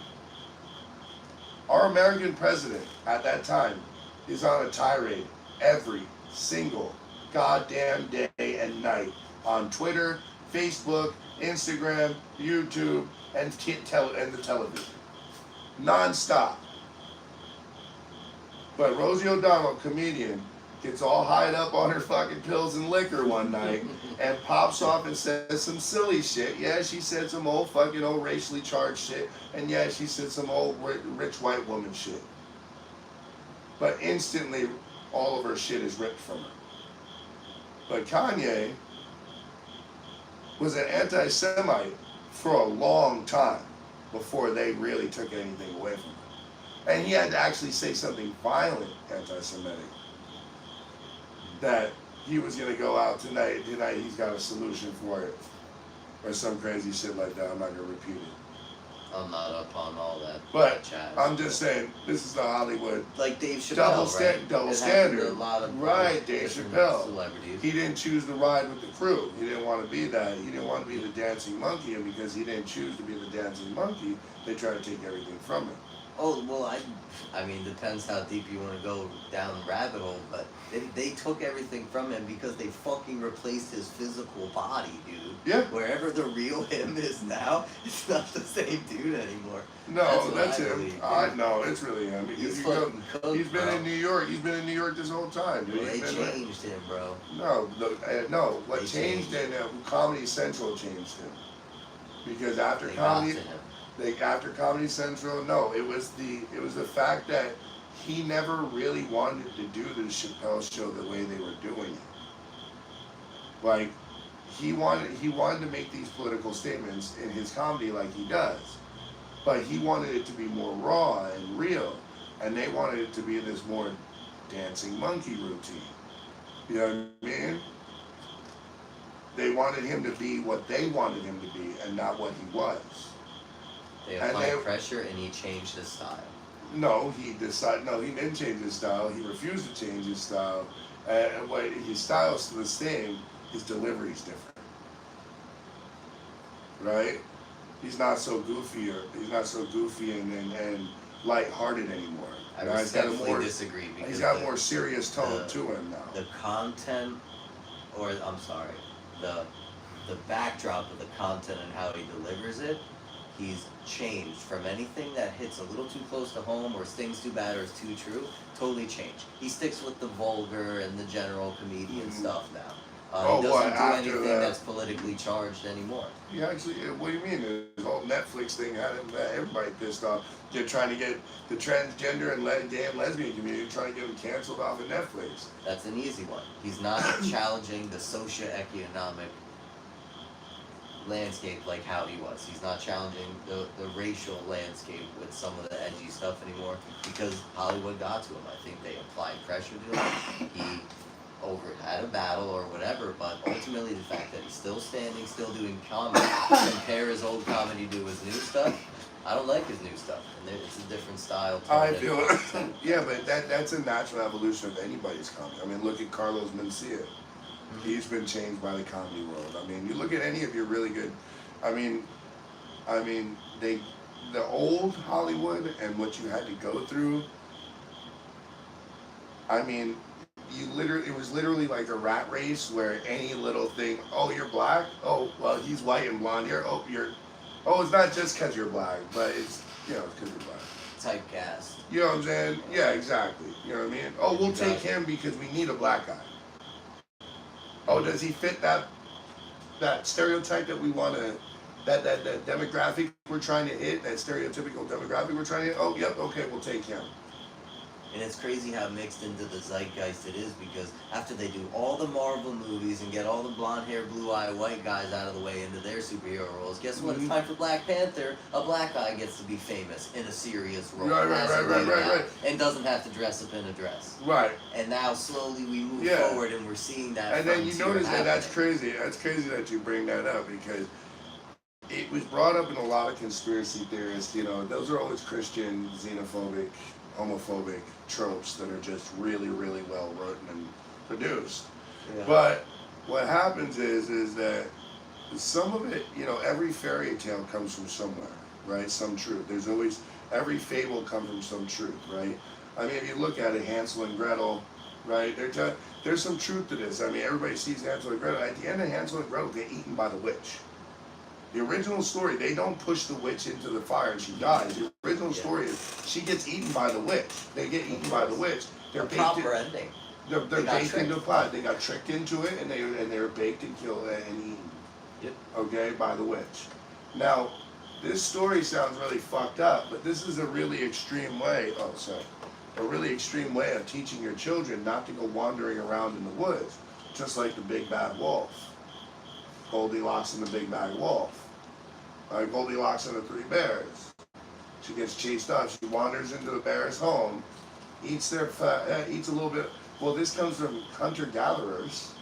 S1: Our American president at that time is on a tirade every single goddamn day and night on Twitter, Facebook, Instagram, YouTube, and the television, non-stop. But Rosie O'Donnell, comedian, gets all high up on her fucking pills and liquor one night and pops off and says some silly shit. Yeah, she said some old racially charged shit. And yeah, she said some old rich white woman shit. But instantly, all of her shit is ripped from her. But Kanye was an anti-Semite for a long time before they really took anything away from him. And he had to actually say something violent, anti-Semitic, that he was going to go out tonight, he's got a solution for it. Or some crazy shit like that. I'm not going to repeat it.
S2: I'm not up on all that.
S1: But I'm just saying, this is the Hollywood.
S2: Like Dave Chappelle,
S1: double standard.
S2: A lot of
S1: Dave Chappelle.
S2: Celebrities.
S1: He didn't choose to ride with the crew. He didn't want to be that. He didn't want to be the dancing monkey. And because he didn't choose to be the dancing monkey, they tried to take everything from him.
S2: Oh, well, I mean, depends how deep you want to go down the rabbit hole, but they took everything from him because they fucking replaced his physical body, dude.
S1: Yeah.
S2: Wherever the real him is now, it's not the same dude anymore.
S1: No, that's him. No, it's really him. He's been in New York. He's been in New York this whole time, dude.
S2: Well, they changed him, bro.
S1: No. What changed him? Comedy Central changed him. Because after Comedy Central, no, it was the fact that he never really wanted to do the Chappelle show the way they were doing it. Like, he wanted to make these political statements in his comedy like he does, but he wanted it to be more raw and real, and they wanted it to be this more dancing monkey routine. You know what I mean? They wanted him to be what they wanted him to be, and not what he was.
S2: They applied pressure, and he changed his style.
S1: No, he didn't change his style. He refused to change his style. His style's the same. His delivery's different. Right? He's not so goofy and lighthearted anymore.
S2: I respectfully disagree because
S1: he's got more serious tone to him now.
S2: The content, the backdrop of the content and how he delivers it, he's changed from anything that hits a little too close to home or stings too bad or is too true. Totally changed. He sticks with the vulgar and the general comedian stuff now. He doesn't do anything that's politically charged anymore.
S1: He actually, what do you mean? This whole Netflix thing had everybody pissed off. They're trying to get the transgender and gay and lesbian community, trying to get them canceled off of Netflix.
S2: That's an easy one. He's not challenging the socioeconomic landscape like how he was. He's not challenging the racial landscape with some of the edgy stuff anymore because Hollywood got to him. I think they applied pressure to him. He had a battle or whatever, but ultimately the fact that he's still standing, still doing comedy, compare his old comedy to his new stuff, I don't like his new stuff. And it's a different style.
S1: I feel it. Yeah, but that's a natural evolution of anybody's comedy. I mean, look at Carlos Mencia. Mm-hmm. He's been changed by the comedy world. I mean, you look at any of your really good, the old Hollywood and what you had to go through, I mean, it was literally like a rat race where any little thing, oh, you're black? Oh, well, he's white and blonde hair. Oh, it's not just because you're black, but Yeah, because we're black.
S2: Typecast.
S1: You know what I'm saying? Yeah, exactly. You know what I mean? Oh, we'll take him because we need a black guy. Oh, does he fit that stereotype that we want to, that demographic we're trying to hit, that stereotypical demographic we're trying to hit? Oh, yep, okay, we'll take him.
S2: And it's crazy how mixed into the zeitgeist it is, because after they do all the Marvel movies and get all the blonde hair, blue eye, white guys out of the way into their superhero roles, guess what? It's time for Black Panther. A black guy gets to be famous in a serious role.
S1: Right.
S2: And doesn't have to dress up in a dress.
S1: Right.
S2: And now slowly we move forward and we're seeing that.
S1: And then you notice that that's crazy. That's crazy that you bring that up, because it was brought up in a lot of conspiracy theorists. You know, those are always Christian, xenophobic, homophobic tropes that are just really, really well written and produced. Yeah. But what happens is that some of it, you know, every fairy tale comes from somewhere, right? Some truth. There's always, every fable comes from some truth, right? I mean, if you look at it, Hansel and Gretel, right? There's some truth to this. I mean, everybody sees Hansel and Gretel. At the end of Hansel and Gretel, get eaten by the witch. The original story, they don't push the witch into the fire and she dies. The original story is she gets eaten by the witch. They get eaten by the witch. They're baked
S2: proper ending.
S1: They're baked into the pot. They got tricked into it, and they were baked and killed and eaten.
S2: Yep.
S1: Okay, by the witch. Now, this story sounds really fucked up, but this is a really extreme way. Oh, sorry. A really extreme way of teaching your children not to go wandering around in the woods, just like the big bad wolf. Goldilocks and the big bad wolf. Goldilocks and the three bears. She gets chased up. She wanders into the bear's home, eats a little bit. Well, this comes from hunter-gatherers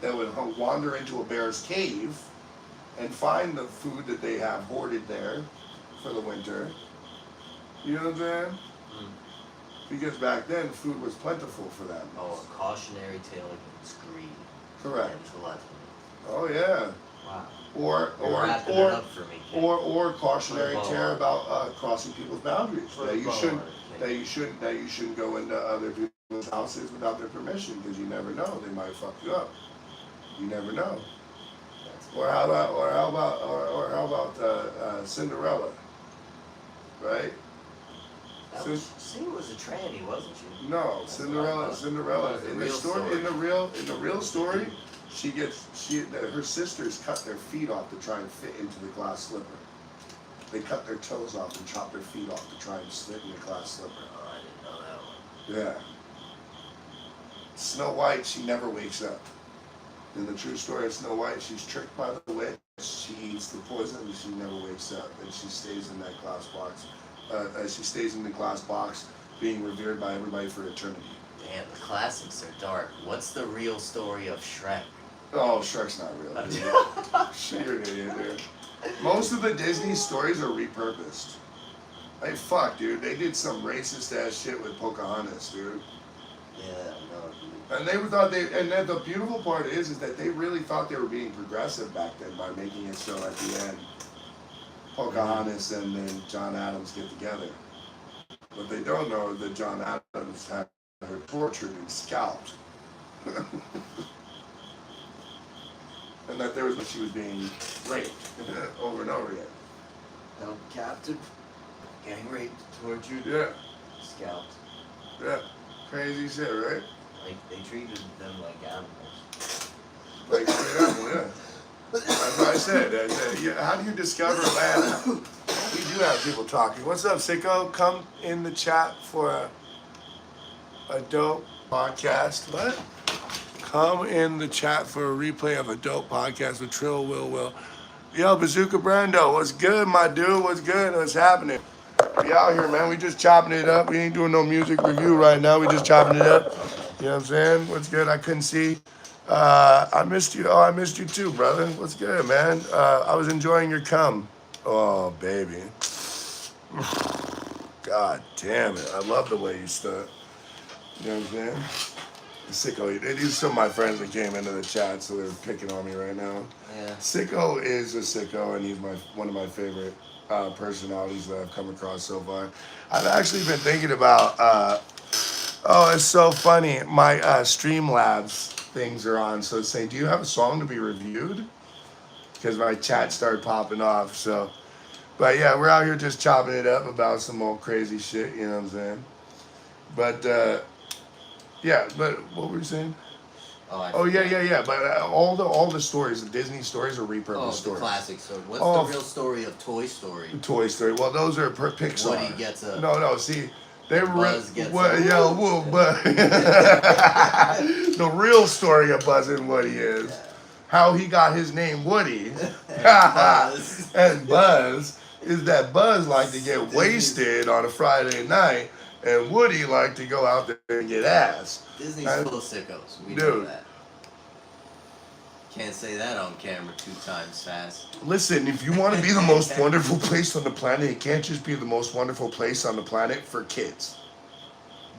S1: that would wander into a bear's cave and find the food that they have hoarded there for the winter. You know what I'm saying? Because back then, food was plentiful for them.
S2: Oh, a cautionary tale against greed.
S1: Correct.
S2: And gluttony.
S1: Oh yeah.
S2: Wow.
S1: Or cautionary tale about crossing people's boundaries. That you shouldn't go into other people's houses without their permission, because you never know, they might fuck you up. You never know. Or how about Cinderella, right?
S2: She was a tranny, wasn't she?
S1: No, Cinderella. In the real story, her sisters cut their feet off to try and fit into the glass slipper. They cut their toes off and chopped their feet off to try and fit in the glass slipper.
S2: Oh, I didn't know that one.
S1: Yeah. Snow White, she never wakes up. In the true story of Snow White, she's tricked by the witch. She eats the poison and she never wakes up. And she stays in that glass box. She stays in the glass box, being revered by everybody for eternity.
S2: Damn, the classics are dark. What's the real story of Shrek?
S1: Oh, Shrek's not real. You're an idiot, dude. Most of the Disney stories are repurposed. Hey, fuck, dude. They did some racist ass shit with Pocahontas, dude.
S2: Yeah, no, dude.
S1: And and then the beautiful part is that they really thought they were being progressive back then by making it so at the end, Pocahontas and then John Adams get together. What they don't know is that John Adams had her tortured and scalped. And that she was being raped over and over again.
S2: Held captive, getting raped, tortured, scalped.
S1: Yeah, crazy shit, right?
S2: Like, they treated them like animals.
S1: Like straight animal, yeah. That's what I said. How do you discover land? We do have people talking. What's up, Sicko? Come in the chat for a dope podcast. What? Come in the chat for a replay of a dope podcast with Trill Will. Yo, Bazooka Brando, what's good, my dude? What's good? What's happening? We out here, man. We just chopping it up. We ain't doing no music review right now. We just chopping it up. You know what I'm saying? What's good? I couldn't see. I missed you. Oh, I missed you too, brother. What's good, man? I was enjoying your cum. Oh, baby. God damn it. I love the way you stuck. You know what I'm saying? Sicko. These are some of my friends that came into the chat, so they're picking on me right now.
S2: Yeah.
S1: Sicko is a sicko, and he's one of my favorite personalities that I've come across so far. I've actually been thinking about, it's so funny. My Streamlabs things are on, so it's saying, do you have a song to be reviewed? Because my chat started popping off, so But yeah, we're out here just chopping it up about some old crazy shit. You know what I'm saying? But yeah, but what were you saying? Oh yeah, yeah, yeah. But all the stories, the Disney stories, are repurposed stories.
S2: The classic story. What's the real story of Toy Story?
S1: Toy Story. Well, those are per Pixar.
S2: Woody gets a.
S1: No. See, they were
S2: Buzz gets
S1: what?
S2: A.
S1: Yeah, but the real story of Buzz and Woody is how he got his name Woody, and Buzz is that Buzz liked to get wasted on a Friday night, and Woody liked to go out there and get ass.
S2: Disney's full of sickos. We know that. Can't say that on camera 2 times fast.
S1: Listen, if you want to be the most wonderful place on the planet, it can't just be the most wonderful place on the planet for kids.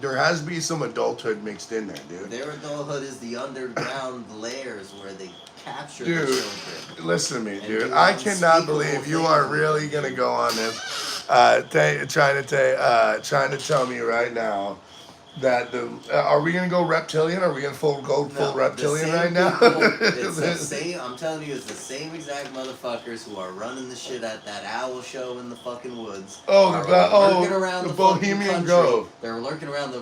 S1: There has to be some adulthood mixed in there, dude.
S2: Their adulthood is the underground layers where they capture the children.
S1: Listen to me, dude. I cannot believe you are really going to go on this trying to tell me right now that are we gonna go reptilian? Are we gonna go full reptilian right now?
S2: It's the same. I'm telling you, it's the same exact motherfuckers who are running the shit at that owl show in the fucking woods.
S1: Lurking around the Bohemian Grove.
S2: They're lurking around the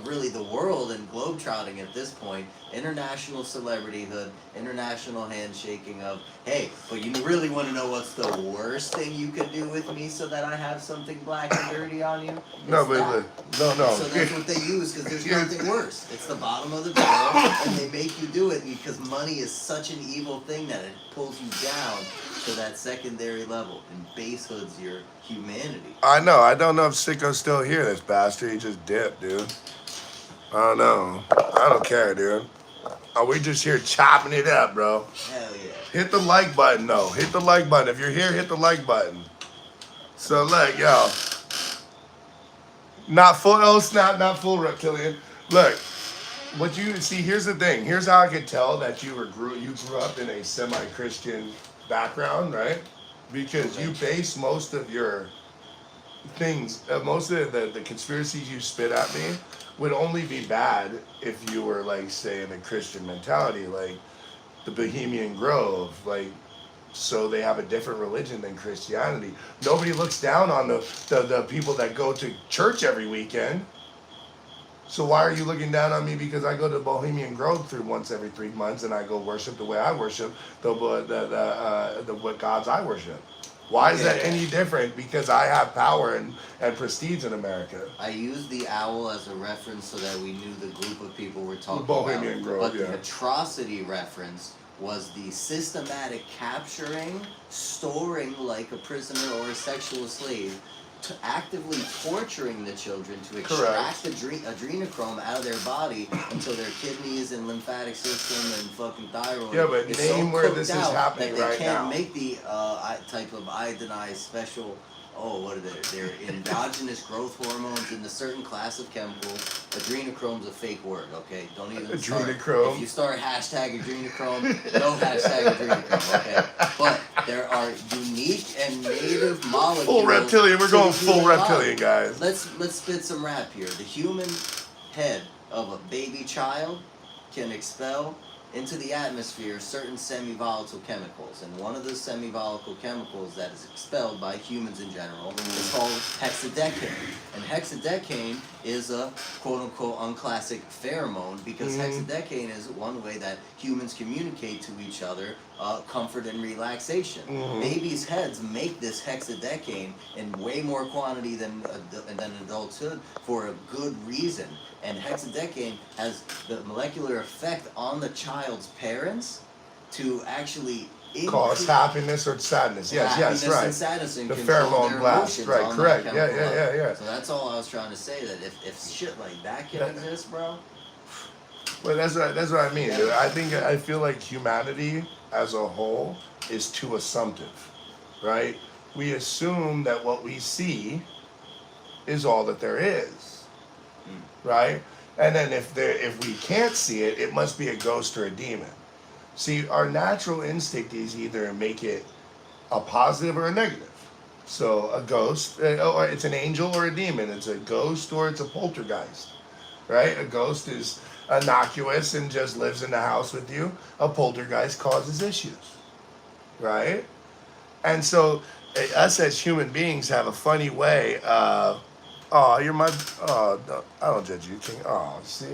S2: world and globetrotting at this point. International celebrityhood, international handshaking of, hey, but you really want to know what's the worst thing you could do with me so that I have something black and dirty on you?
S1: No.
S2: So that's what they use because there's nothing worse. It's the bottom of the barrel, and they make you do it because money is such an evil thing that it pulls you down to that secondary level and base hoods your humanity.
S1: I know. I don't know if Sicko's still here, this bastard. He just dipped, dude. I don't know. I don't care, dude. Are we just here chopping it up, bro?
S2: Hell yeah.
S1: Hit the like button, though. Hit the like button. If you're here, hit the like button. So, look, yo. Not full reptilian. Look, what you see, here's the thing. Here's how I could tell that you grew up in a semi-Christian background, right? Because you base most of your things, most of the conspiracies you spit at me would only be bad if you were, like, say, in a Christian mentality, like the Bohemian Grove, like, so they have a different religion than Christianity. Nobody looks down on the people that go to church every weekend. So why are you looking down on me because I go to Bohemian Grove once every 3 months and I go worship the way I worship the what gods I worship? Why is that any different? Because I have power and prestige in America.
S2: I used the owl as a reference so that we knew the group of people we're talking
S1: Bohemian
S2: about.
S1: Grove,
S2: but the atrocity reference was the systematic capturing, storing like a prisoner or a sexual slave, actively torturing the children to extract adrenochrome out of their body until their kidneys and lymphatic system and fucking thyroid.
S1: Yeah, but name where this is happening right now.
S2: They can't make the type of iodinized special. What are they? They're endogenous growth hormones in a certain class of chemicals. Adrenochrome's a fake word, okay? Don't even
S1: Adrenochrome.
S2: If you start hashtag adrenochrome, no hashtag adrenochrome, okay? But there are unique and native molecules.
S1: Full reptilian. We're going full reptilian, guys.
S2: Let's spit some rap here. The human head of a baby child can expel into the atmosphere certain semi-volatile chemicals, and one of those semi-volatile chemicals that is expelled by humans in general is called hexadecane. And hexadecane is a quote-unquote unclassic pheromone because hexadecane is one way that humans communicate to each other comfort and relaxation. Babies' heads make this hexadecane in way more quantity than adulthood for a good reason. And hexadecane has the molecular effect on the child's parents to actually
S1: cause happiness or sadness. Yes, right.
S2: And sadness and
S1: the
S2: control
S1: pheromone
S2: their
S1: blast.
S2: emotions
S1: Right,
S2: on
S1: correct.
S2: That
S1: Yeah.
S2: So that's all I was trying to say. That if shit like that can exist, bro.
S1: Well, that's what I mean, dude. I feel like humanity as a whole is too assumptive, right? We assume that what we see is all that there is, right? And then if we can't see it, it must be a ghost or a demon. See, our natural instinct is either make it a positive or a negative. So a ghost, or it's an angel or a demon. It's a ghost or it's a poltergeist, right? A ghost is innocuous and just lives in the house with you. A poltergeist causes issues, right? And so us as human beings have a funny way of, oh, you're my, oh, no, I don't judge you, King. Oh, see?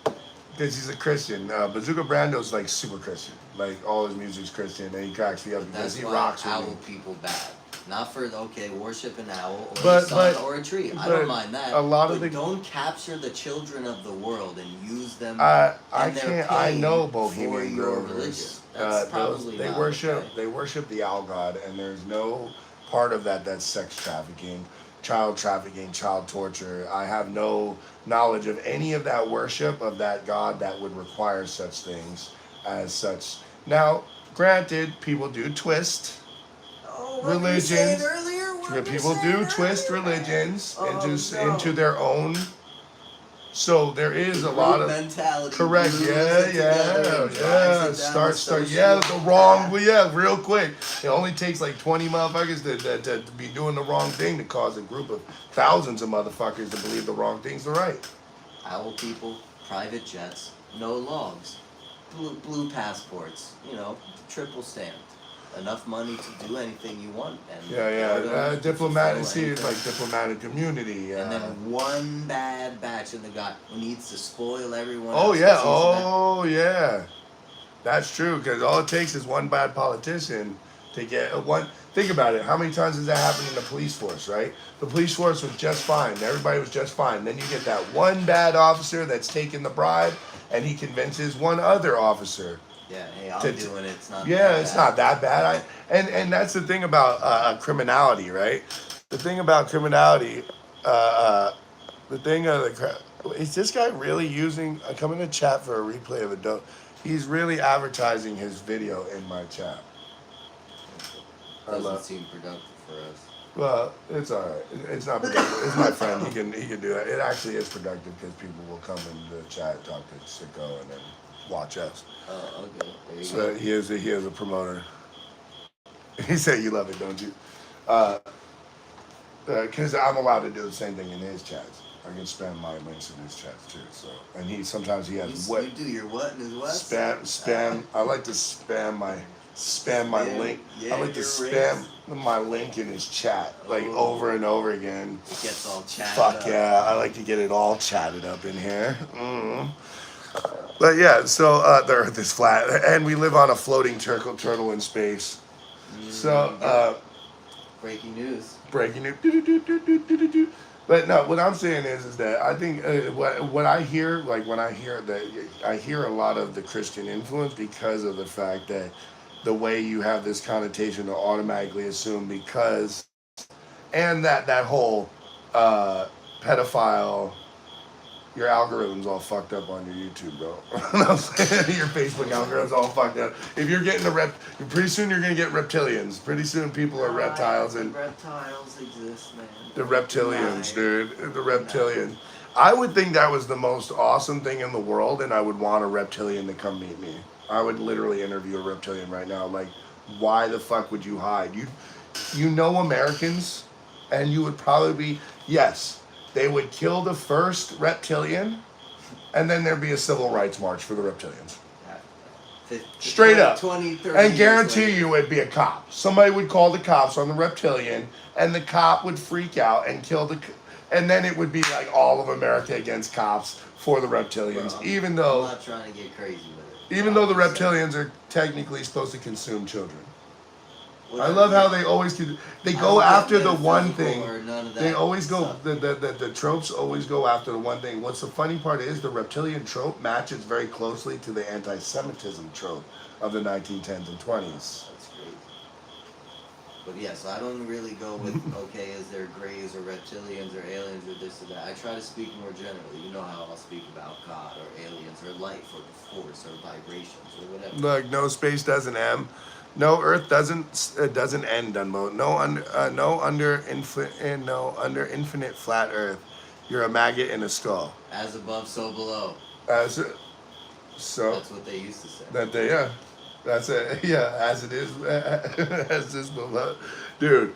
S1: Because he's a Christian. Bazooka Brando's like super Christian. Like all his music's Christian, and he cracks me up because he rocks with
S2: owl
S1: me.
S2: people bad. Not for worship an owl or
S1: But-
S2: a sun
S1: but-
S2: or a tree. I
S1: but
S2: don't mind that.
S1: a lot
S2: but
S1: of the-
S2: don't capture the children of the world and use them.
S1: I
S2: and their
S1: can't. I
S2: pain
S1: know
S2: for
S1: Bohemian
S2: your
S1: Growers.
S2: religion. That's probably
S1: They
S2: not
S1: worship.
S2: okay.
S1: They worship the owl god, and there's no part of that that's sex trafficking, child torture. I have no knowledge of any of that worship of that god that would require such things as such. Now, granted, people do twist religions. People do twist religions into their own. So there is a lot of
S2: mentality.
S1: correct. Yeah. Start. Yeah, the wrong. Well, yeah, real quick. It only takes like 20 motherfuckers to be doing the wrong thing to cause a group of thousands of motherfuckers to believe the wrong thing's the right.
S2: Owl people, private jets, no logs, blue passports. Triple stamped. Enough money to do anything you want. And
S1: Diplomacy is like diplomatic community.
S2: And then one bad batch of the guy who needs to spoil everyone.
S1: Oh
S2: else
S1: yeah,
S2: 'cause he's
S1: that's true. Because all it takes is one bad politician to get one. Think about it. How many times has that happened in the police force? Right? The police force was just fine. Everybody was just fine. Then you get that one bad officer that's taking the bribe, and he convinces one other officer.
S2: Yeah, hey, I'm doing it. It's not.
S1: Yeah, it's not that bad. And that's the thing about criminality, right? The thing about criminality, is this guy really using? I come in the chat for a replay of a dope. He's really advertising his video in my chat.
S2: Doesn't seem productive for us.
S1: Well, it's all right. It's not productive. It's my friend. He can do that. It actually is productive because people will come into the chat, talk to Sicko, and then watch us.
S2: Oh, okay. There you
S1: So
S2: go.
S1: he is a promoter. He said you love it, don't you? Because I'm allowed to do the same thing in his chats. I can spam my links in his chats too. So, and he sometimes he has
S2: You do your what in his what?
S1: spam. I like to spam my link.
S2: Yeah,
S1: I like to
S2: your
S1: spam my link in his chat like over and over again.
S2: It gets all chatted
S1: Fuck
S2: up.
S1: yeah! I like to get it all chatted up in here. But yeah, so the Earth is flat, and we live on a floating turtle in space. So
S2: breaking news.
S1: Breaking news. But no, what I'm saying is that I think what I hear, like when I hear that, I hear a lot of the Christian influence because of the fact that the way you have this connotation to automatically assume because, and that whole pedophile. Your algorithm's all fucked up on your YouTube, bro. Your Facebook algorithm's all fucked up. If you're getting pretty soon you're gonna get reptilians. Pretty soon people are reptiles and
S2: reptiles exist, man.
S1: the reptilians, dude. The reptilian. I would think that was the most awesome thing in the world, and I would want a reptilian to come meet me. I would literally interview a reptilian right now. Like, why the fuck would you hide? You know Americans, and you would probably be yes. They would kill the first reptilian, and then there'd be a civil rights march for the reptilians. Straight up.
S2: 20, 30
S1: and guarantee you it'd be a cop. Somebody would call the cops on the reptilian, and the cop would freak out and kill and then it would be like all of America against cops for the reptilians.
S2: Bro,
S1: even though
S2: I'm not trying to get crazy with it.
S1: Even though the reptilians are technically supposed to consume children.
S2: Whatever.
S1: I love how they always go after the one thing. They always go
S2: stuff.
S1: the tropes always go after the one thing. What's the funny part is the reptilian trope matches very closely to the anti-Semitism trope of the 1910s and 20s.
S2: That's great. But yes, I don't really go with okay, is there greys or reptilians or aliens or this or that. I try to speak more generally. You know how I'll speak about God or aliens or life or the force or vibrations or whatever.
S1: Look, no space doesn't end. No, Earth doesn't end, Dunbo. No under infinite flat Earth. You're a maggot in a skull.
S2: As above, so below.
S1: So.
S2: That's what they used to say.
S1: That's it. Yeah, as it is, as this below, dude.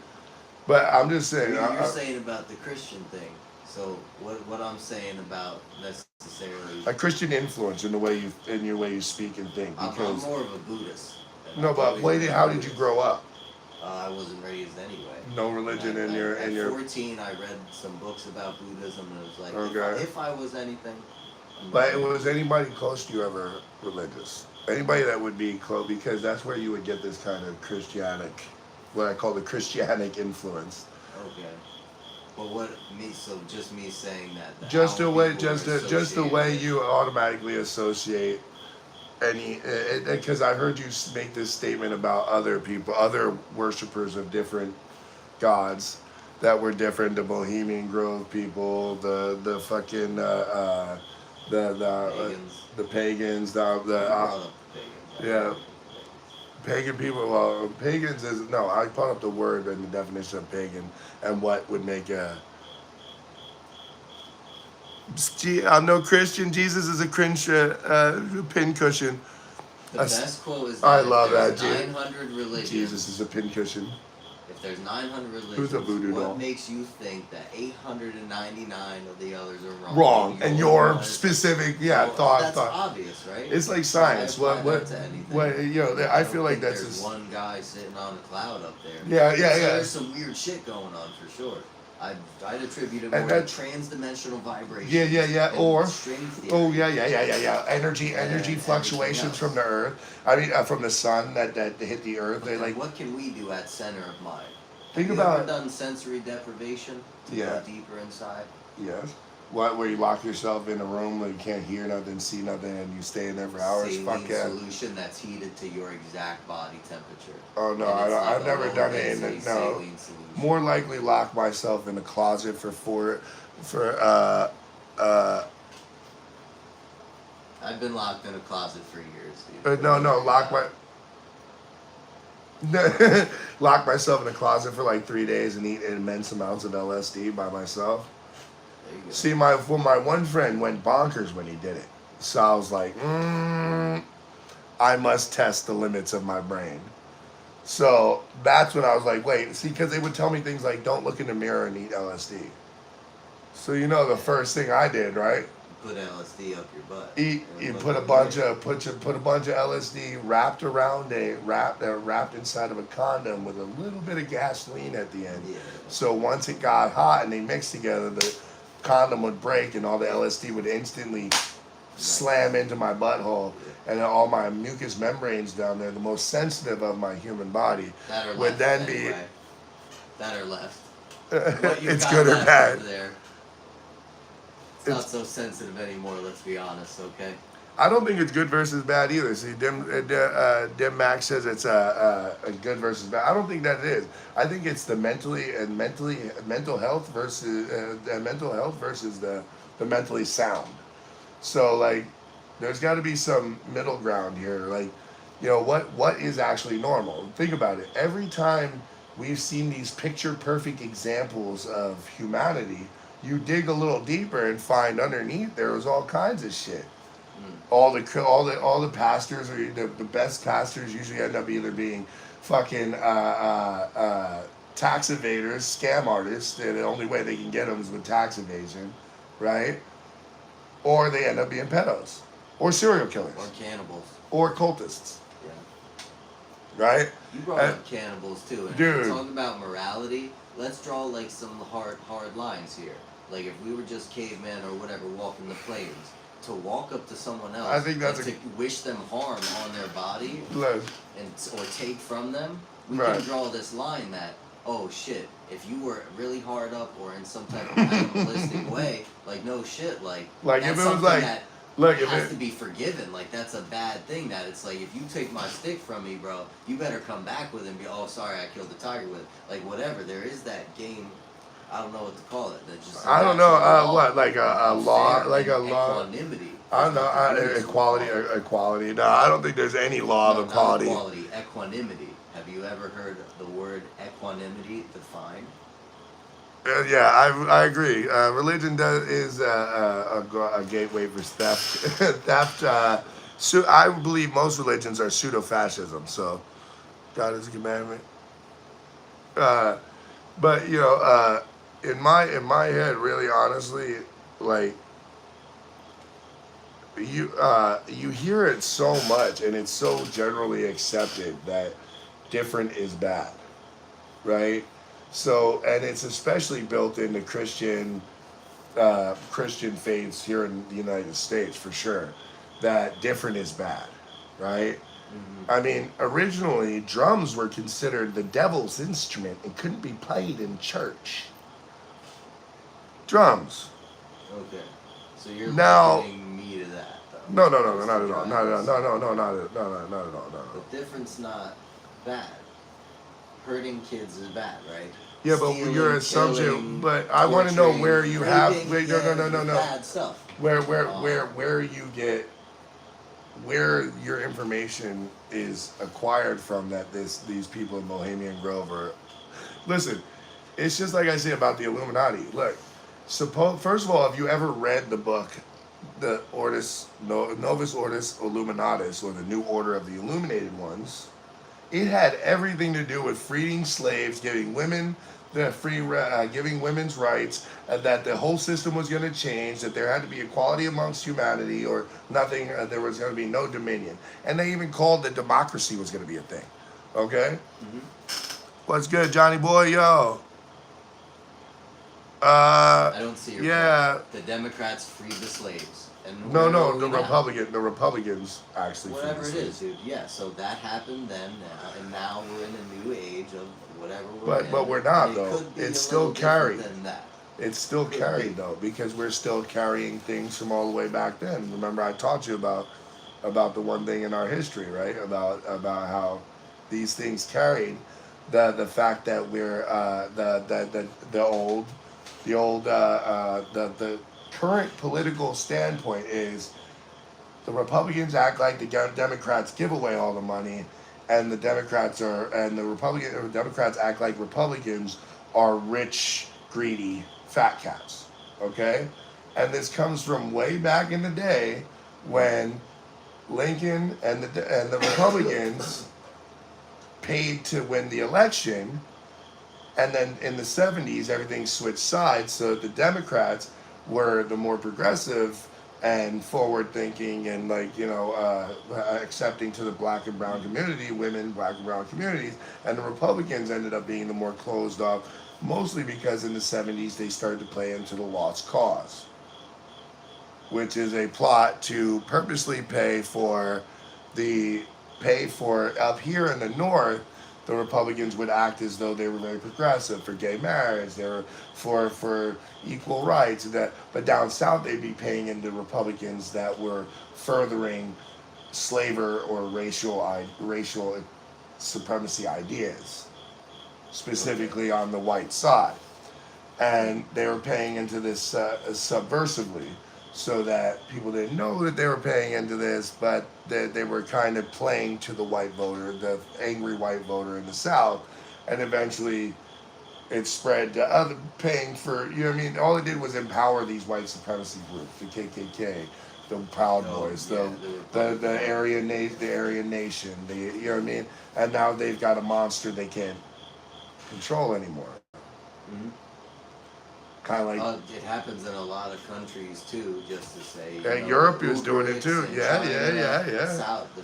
S1: But I'm just saying.
S2: You're saying about the Christian thing. So what I'm saying about necessarily
S1: a Christian influence in your way you speak and think. Because
S2: I'm more of a Buddhist.
S1: No, but how did you grow up?
S2: I wasn't raised anyway.
S1: No religion in your...
S2: At 14, I read some books about Buddhism, and it was like,
S1: Okay.
S2: if I was anything...
S1: But was anybody close to you ever religious? Anybody that would be close, because that's where you would get this kind of Christianic, what I call the Christianic influence.
S2: Okay. Well, so just me saying that.
S1: Just the way you automatically associate any, because I heard you make this statement about other people, other worshippers of different gods that were different. The Bohemian Grove people, the fucking the pagans, yeah, pagan people. Well, pagans is no. I put up the word and the definition of pagan and what would make a. I'm no Christian. Jesus is a cringe pin cushion.
S2: The best quote is that
S1: I love that.
S2: 900 religions.
S1: Jesus is a pin cushion.
S2: If there's 900 religions,
S1: who's a voodoo doll?
S2: What makes you think that 899 of the others are wrong?
S1: Wrong, and your specific thought.
S2: That's obvious, right?
S1: It's like science. What I feel like that's
S2: there's one guy sitting on a cloud up there.
S1: Yeah.
S2: There's some weird shit going on for sure. I'd attribute it more to trans-dimensional vibration.
S1: Yeah. Or energy fluctuations from the Earth. I mean, from the sun that hit the Earth.
S2: They what can we do at center of mind?
S1: Think
S2: Have
S1: about.
S2: You ever done sensory deprivation to go deeper inside?
S1: Yes. What, where you lock yourself in a room where you can't hear nothing, see nothing, and you stay in there for hours?
S2: Saline solution that's heated to your exact body temperature.
S1: Oh no, I've never done it in no. More likely lock myself in a closet
S2: I've been locked in a closet for years, dude.
S1: Lock myself in a closet for like 3 days and eat immense amounts of LSD by myself. See, my one friend went bonkers when he did it. So I was like, I must test the limits of my brain. So that's when I was like, wait, see, because they would tell me things like, don't look in the mirror and eat LSD. So the first thing I did, right?
S2: Put LSD up your butt.
S1: You put a bunch of LSD wrapped inside of a condom with a little bit of gasoline at the end. Yeah. So once it got hot and they mixed together, the condom would break and all the LSD would instantly slam into my butthole, and then all my mucous membranes down there, the most sensitive of my human body, would then be
S2: that are left.
S1: It's good or bad.
S2: It's not so sensitive anymore. Let's be honest, okay?
S1: I don't think it's good versus bad either. See, Dim Max says it's a good versus bad. I don't think that it is. I think it's the mental health versus the mentally sound. So like, there's got to be some middle ground here. Like, what is actually normal? Think about it. Every time we've seen these picture perfect examples of humanity, you dig a little deeper and find underneath there was all kinds of shit. All the pastors, or the best pastors, usually end up either being fucking tax evaders, scam artists, and the only way they can get them is with tax evasion, right? Or they end up being pedos, or serial killers,
S2: or cannibals,
S1: or cultists.
S2: Yeah.
S1: Right.
S2: You brought up cannibals too, and
S1: dude.
S2: If we're talking about morality, let's draw like some hard lines here. Like if we were just cavemen or whatever, walking the plains. To walk up to someone else,
S1: I think
S2: to wish them harm on their body, or take from them, we can draw this line that, oh shit, if you were really hard up or in some type of animalistic way, like no shit, like that's
S1: if it
S2: something
S1: was like,
S2: that has to be forgiven. Like that's a bad thing. That it's like if you take my stick from me, bro, you better come back with it and be, oh sorry, I killed the tiger with it. Like whatever. There is that game. I don't know what to call it.
S1: I don't know what, like a law, like a law.
S2: Equanimity.
S1: I don't know, equality. No, I don't think there's any law of equality.
S2: Not equality, equanimity. Have you ever heard the word equanimity defined?
S1: Yeah, I agree. Religion is a gateway for theft. I believe most religions are pseudo-fascism. So, God is a commandment. But in my head, really honestly, like you hear it so much, and it's so generally accepted that different is bad. right? So, and it's especially built into Christian faiths here in the United States for sure. That different is bad, right? I mean, originally drums were considered the devil's instrument and couldn't be played in church. Drums.
S2: Okay. So you're
S1: now,
S2: likening me to that, though.
S1: No, not at all. Not at all.
S2: The difference not bad. Hurting kids is bad, right?
S1: Yeah, but
S2: Stealing,
S1: your assumption.
S2: killing,
S1: But I want to know where you have. Wait, no.
S2: Bad stuff.
S1: Where you get, where your information is acquired from that these people in Bohemian Grove are. Listen, it's just like I say about the Illuminati. Look, first of all, have you ever read the book, the Novus Ordo Illuminatus, or the New Order of the Illuminated Ones? It had everything to do with freeing slaves, giving women giving women's rights, and that the whole system was going to change, that there had to be equality amongst humanity or nothing, there was going to be no dominion. And they even called that democracy was going to be a thing. Okay? What's good, Johnny boy? Yo.
S2: I don't see your
S1: point.
S2: The Democrats freed the slaves. And
S1: the Republicans actually.
S2: Whatever it is, dude. Yeah, so that happened then, and now we're in a new age of whatever we're in.
S1: But we're not, though. It's still carried.
S2: That.
S1: It's still carried, though, because we're still carrying things from all the way back then. Remember, I taught you about the one thing in our history, right? About how these things carried the fact that we're the current political standpoint is the Republicans act like the Democrats give away all the money, and the Democrats act like Republicans are rich, greedy, fat cats. Okay, and this comes from way back in the day when Lincoln and the Republicans paid to win the election, and then in the 70s everything switched sides, so the Democrats were the more progressive and forward-thinking and accepting to the black and brown community, black and brown communities, and the Republicans ended up being the more closed off, mostly because in the 70s they started to play into the lost cause, which is a plot to purposely pay for up here in the north. The Republicans would act as though they were very progressive for gay marriage, they were for equal rights, but down south they'd be paying into Republicans that were furthering slavery or racial supremacy ideas, specifically on the white side. And they were paying into this subversively, so that people didn't know that they were paying into this, but they were kind of playing to the white voter, the angry white voter in the South, and eventually it spread to other paying for, you know what I mean? All it did was empower these white supremacy groups, the KKK, the Proud Boys, the Aryan Nation, you know what I mean? And now they've got a monster they can't control anymore.
S2: Mm-hmm.
S1: Kind of like
S2: it happens in a lot of countries too. Just to say,
S1: Europe is doing it too. Yeah.
S2: South, the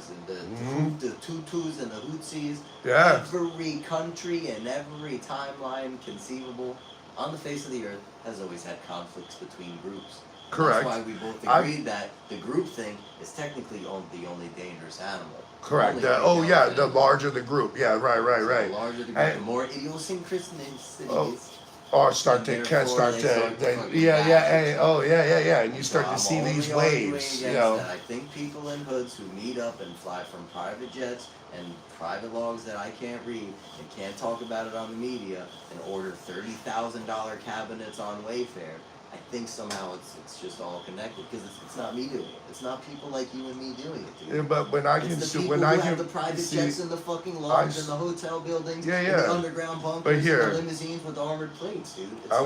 S2: Tutus and the Hutsis.
S1: Yeah.
S2: Every country and every timeline conceivable on the face of the earth has always had conflicts between groups.
S1: Correct.
S2: That's why we both agreed that the group thing is technically the only dangerous animal.
S1: Correct. The larger the group. Yeah. Right.
S2: The larger the group, the more idiosyncrasies.
S1: Or start to, and you start to see these waves.
S2: I think people in hoods who meet up and fly from private jets and private logs that I can't read and can't talk about it on the media and order $30,000 cabinets on Wayfair. I think somehow it's just all connected because it's not me doing it. It's not people like you and me doing it. Dude.
S1: Yeah, but when I
S2: it's
S1: can
S2: the
S1: see,
S2: people
S1: when
S2: who
S1: I
S2: have
S1: can
S2: the private jets and the fucking logs and the hotel buildings, and the underground bunkers,
S1: but here,
S2: and the limousines with armored plates, dude.
S1: I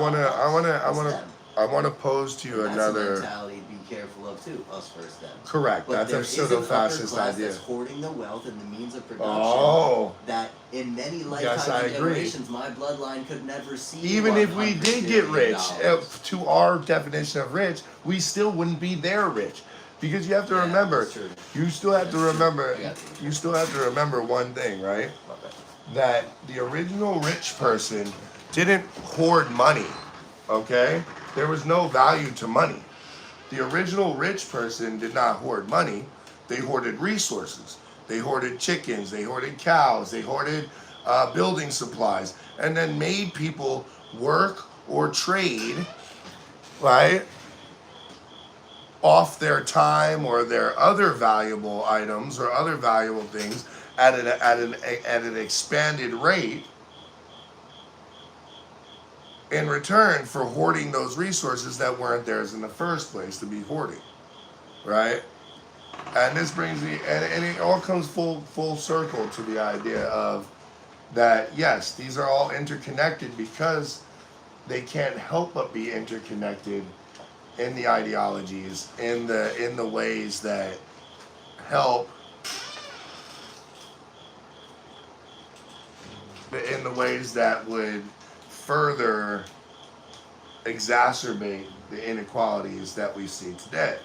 S1: wanna pose to you another.
S2: That's a mentality to be careful of too. Us first, them.
S1: Correct.
S2: But
S1: that's a pseudo-fascist idea.
S2: That's hoarding the wealth and the means of production.
S1: Oh.
S2: That in many lifetime generations, my bloodline could never see.
S1: Even if we did get rich, to our definition of rich, we still wouldn't be their rich. Because you have to remember, you still have to remember one thing, right? that the original rich person didn't hoard money, okay? There was no value to money. The original rich person did not hoard money. They hoarded resources. They hoarded chickens. They hoarded cows. They hoarded building supplies. And then made people work or trade, right, off their time or their other valuable items or other valuable things at an expanded rate in return for hoarding those resources that weren't theirs in the first place to be hoarding, right? And this brings me, and it all comes full circle to the idea of that, yes, these are all interconnected because they can't help but be interconnected in the ideologies, in the ways that help, in the ways that would further exacerbate the inequalities that we see today,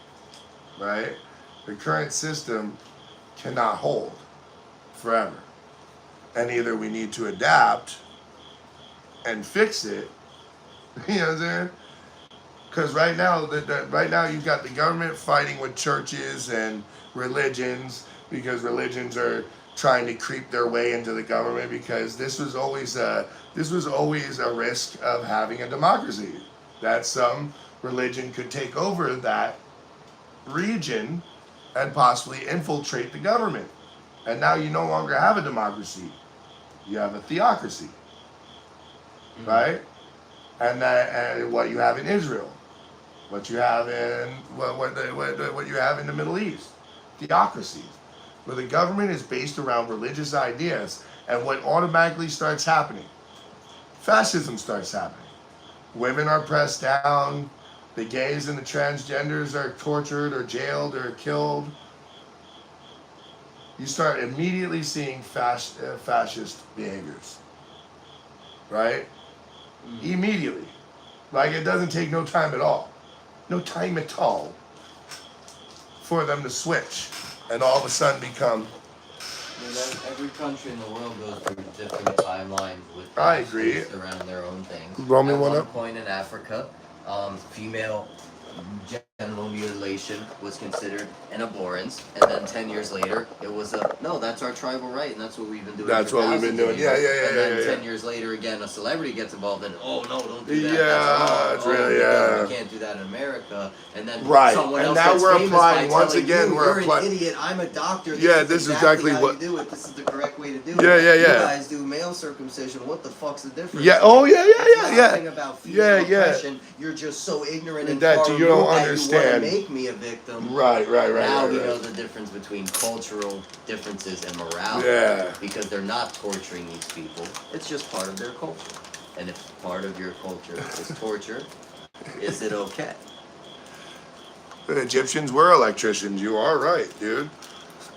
S1: right? The current system cannot hold forever. And either we need to adapt and fix it, you know what I'm saying? Because right now you've got the government fighting with churches and religions, because religions are trying to creep their way into the government, because this was always a risk of having a democracy, that some religion could take over that region and possibly infiltrate the government. And now you no longer have a democracy, you have a theocracy, right? And what you have in Israel, what you have in what you have in the Middle East, theocracies, where the government is based around religious ideas. And what automatically starts happening? Fascism starts happening. Women are pressed down. The gays and the transgenders are tortured or jailed or killed. You start immediately seeing fascist behaviors, right? Immediately. Like, it doesn't take no time at all. No time at all for them to switch and all of a sudden become.
S2: Every country in the world goes through different timelines with
S1: I agree.
S2: around their own things.
S1: Roll me
S2: At
S1: one
S2: one
S1: up.
S2: point in Africa, female genital mutilation was considered an abhorrence, and then 10 years later, it was no, that's our tribal right, and that's what we've been doing.
S1: That's
S2: for
S1: what we've been
S2: thousands of
S1: doing.
S2: years.
S1: Yeah.
S2: And then 10 years later, again, a celebrity gets involved, and oh no, don't do that.
S1: Yeah,
S2: that's
S1: it's
S2: wrong.
S1: really,
S2: We can't do that in America. And then
S1: right.
S2: someone
S1: And
S2: else
S1: now
S2: gets
S1: we're
S2: famous
S1: applying
S2: by
S1: once
S2: telling
S1: again.
S2: you,
S1: We're
S2: you're
S1: applying.
S2: an idiot. I'm a doctor.
S1: This is exactly
S2: how
S1: what
S2: you do it. This is the correct way to do it.
S1: Yeah.
S2: You guys do male circumcision. What the fuck's the difference?
S1: Yeah. Oh yeah.
S2: Nothing about female oppression. You're just so ignorant and
S1: that
S2: far
S1: you don't
S2: removed that
S1: understand.
S2: You want to make me a victim.
S1: Right.
S2: Now we know the difference between cultural differences and morality.
S1: Yeah.
S2: Because they're not torturing these people. It's just part of their culture. And if part of your culture is torture, is it okay?
S1: The Egyptians were electricians. You are right, dude.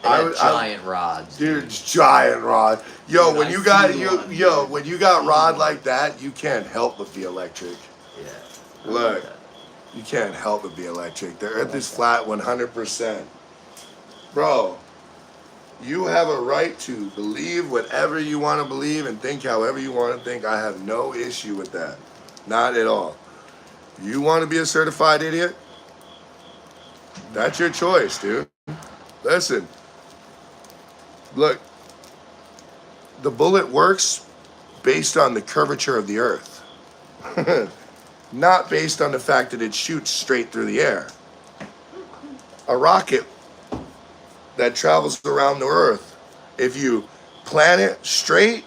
S2: Giant rods.
S1: Dude, giant rod. Yo,
S2: Dude,
S1: when
S2: I
S1: you got
S2: see
S1: you
S2: one,
S1: yo,
S2: dude.
S1: when you got rod like that, you can't help but be electric.
S2: Yeah.
S1: Look, you can't help but be electric. The earth is flat 100%. Bro, you have a right to believe whatever you want to believe and think however you want to think. I have no issue with that. Not at all. You want to be a certified idiot? That's your choice, dude. Listen. Look, the bullet works based on the curvature of the earth. Not based on the fact that it shoots straight through the air. A rocket that travels around the earth, if you plan it straight,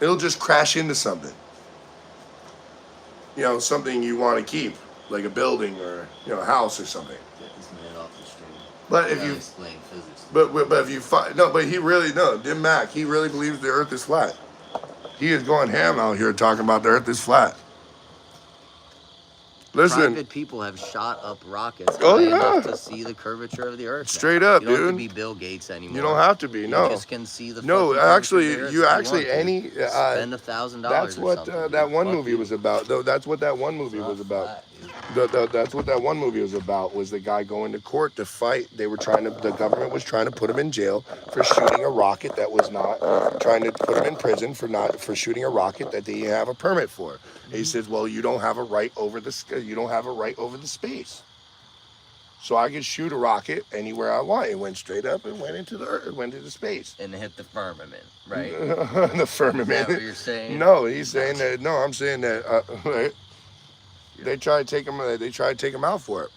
S1: it'll just crash into something. You know, something you want to keep, like a building or, you know, a house or something.
S2: Get this man off the street.
S1: But if you
S2: explain physics.
S1: But if you find no, but he really Dim Mac, he really believes the earth is flat. He is going ham out here talking about the earth is flat. Listen.
S2: Private people have shot up rockets
S1: Oh,
S2: high
S1: yeah.
S2: enough to see the curvature of the Earth.
S1: Straight up,
S2: you don't
S1: dude.
S2: have to be Bill Gates anymore.
S1: You don't have to be. No.
S2: You just can see the.
S1: No,
S2: fucking curvature
S1: actually,
S2: of the Earth
S1: you
S2: if
S1: actually
S2: want to.
S1: any.
S2: Spend $1,000.
S1: That's what that one movie was about. Though that's what that one movie was about. That's what that one movie was about. Was the guy going to court to fight? They were trying to. The government was trying to put him in jail for shooting a rocket that was not. Trying to put him in prison for shooting a rocket that they didn't have a permit for. And he says, "Well, you don't have a right over the. You don't have a right over the space. So I could shoot a rocket anywhere I want." It went straight up and went into the Earth, went into space.
S2: And hit the firmament, right?
S1: The firmament.
S2: Is that what you're saying?
S1: No, he's saying that. No, I'm saying that they tried to take him. They tried to take him out for it.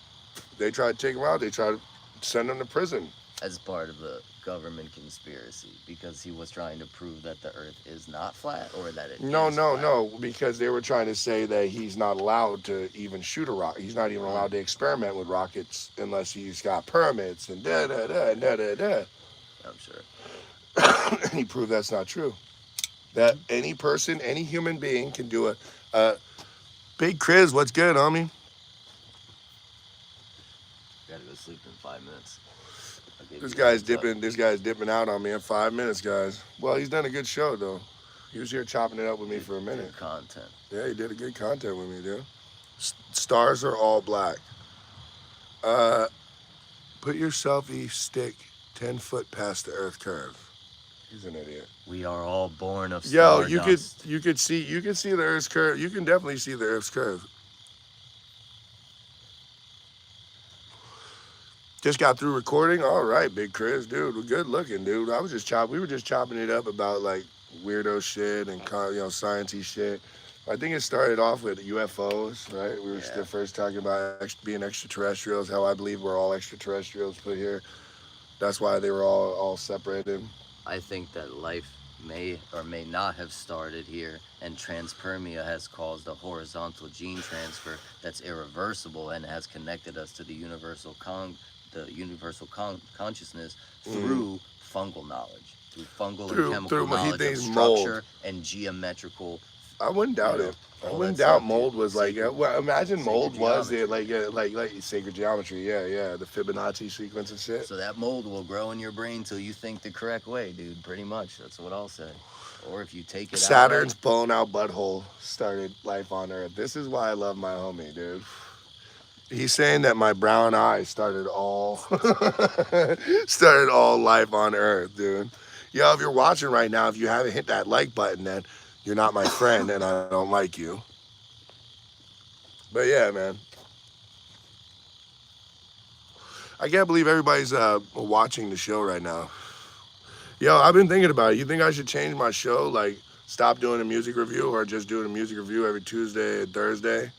S1: They tried to take him out. They tried to send him to prison.
S2: As part of the government conspiracy, because he was trying to prove that the Earth is not flat, or that it
S1: No,
S2: is
S1: no,
S2: flat.
S1: no, because they were trying to say that he's not allowed to even shoot a rocket. He's not even allowed to experiment with rockets unless he's got permits and da da da da da da.
S2: I'm sure.
S1: And he proved that's not true. That any person, any human being can do a Big Chris, what's good, homie?
S2: Gotta go sleep in 5 minutes.
S1: This guy's dipping out on me in 5 minutes, guys. Well, he's done a good show though. He was here chopping it up with me for a minute.
S2: Good content.
S1: Yeah, he did a good content with me, dude. Stars are all black. Put your selfie stick 10 foot past the Earth curve. He's an idiot.
S2: We are all born of
S1: Yo,
S2: stardust.
S1: you could see the Earth's curve. You can definitely see the Earth's curve. Just got through recording. All right, Big Chris, dude, we're good looking, dude. We were just chopping it up about like weirdo shit and sciencey shit. I think it started off with UFOs, right? We were still first talking about being extraterrestrials. How I believe we're all extraterrestrials put here. That's why they were all separated.
S2: I think that life may or may not have started here, and transpermia has caused a horizontal gene transfer that's irreversible and has connected us to the universal consciousness through fungal knowledge, through fungal and chemical knowledge of structure and geometrical.
S1: I wouldn't doubt it. I wouldn't doubt mold was like. Well, imagine mold was it like sacred geometry. Yeah, the Fibonacci sequence and shit.
S2: So that mold will grow in your brain till you think the correct way, dude. Pretty much, that's what I'll say. Or if you take it
S1: Saturn's blown out butthole started life on Earth. This is why I love my homie, dude. He's saying that my brown eyes started all life on Earth, dude. Yo, if you're watching right now, if you haven't hit that like button, then you're not my friend and I don't like you. But yeah, man. I can't believe everybody's watching the show right now. Yo, I've been thinking about it. You think I should change my show? Like, stop doing a music review or just doing a music review every Tuesday and Thursday?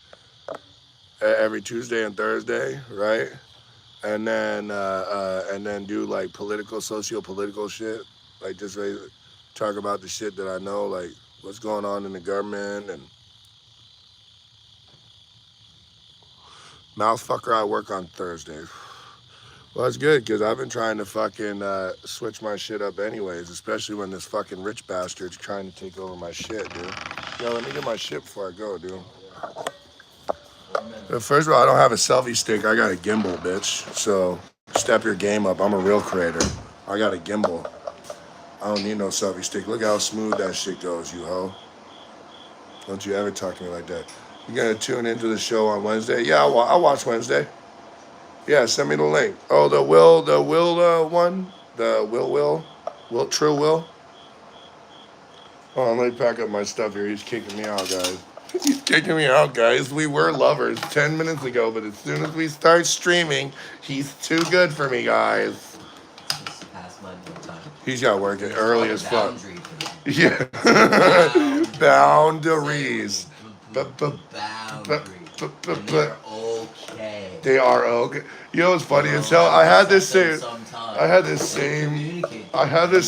S1: Every Tuesday and Thursday, right? And then do like socio-political shit. Like just talk about the shit that I know, like what's going on in the government and mouthfucker. I work on Thursdays. Well, it's good because I've been trying to fucking switch my shit up anyways, especially when this fucking rich bastard's trying to take over my shit, dude. Yo, let me get my shit before I go, dude. First of all, I don't have a selfie stick. I got a gimbal, bitch. So step your game up. I'm a real creator. I got a gimbal. I don't need no selfie stick. Look how smooth that shit goes, you hoe. Don't you ever talk to me like that. You gonna tune into the show on Wednesday? Yeah, I'll watch Wednesday. Yeah, send me the link. Oh, the Will one? The Will, True Will? Hold on, let me pack up my stuff here. He's kicking me out, guys. He's kicking me out, guys. We were lovers 10 minutes ago, but as soon as we start streaming, he's too good for me, guys.
S2: It's past my bedtime.
S1: He's got work early as fuck. Yeah. Boundaries.
S2: They're okay.
S1: They are okay. You know what's funny as hell? I had this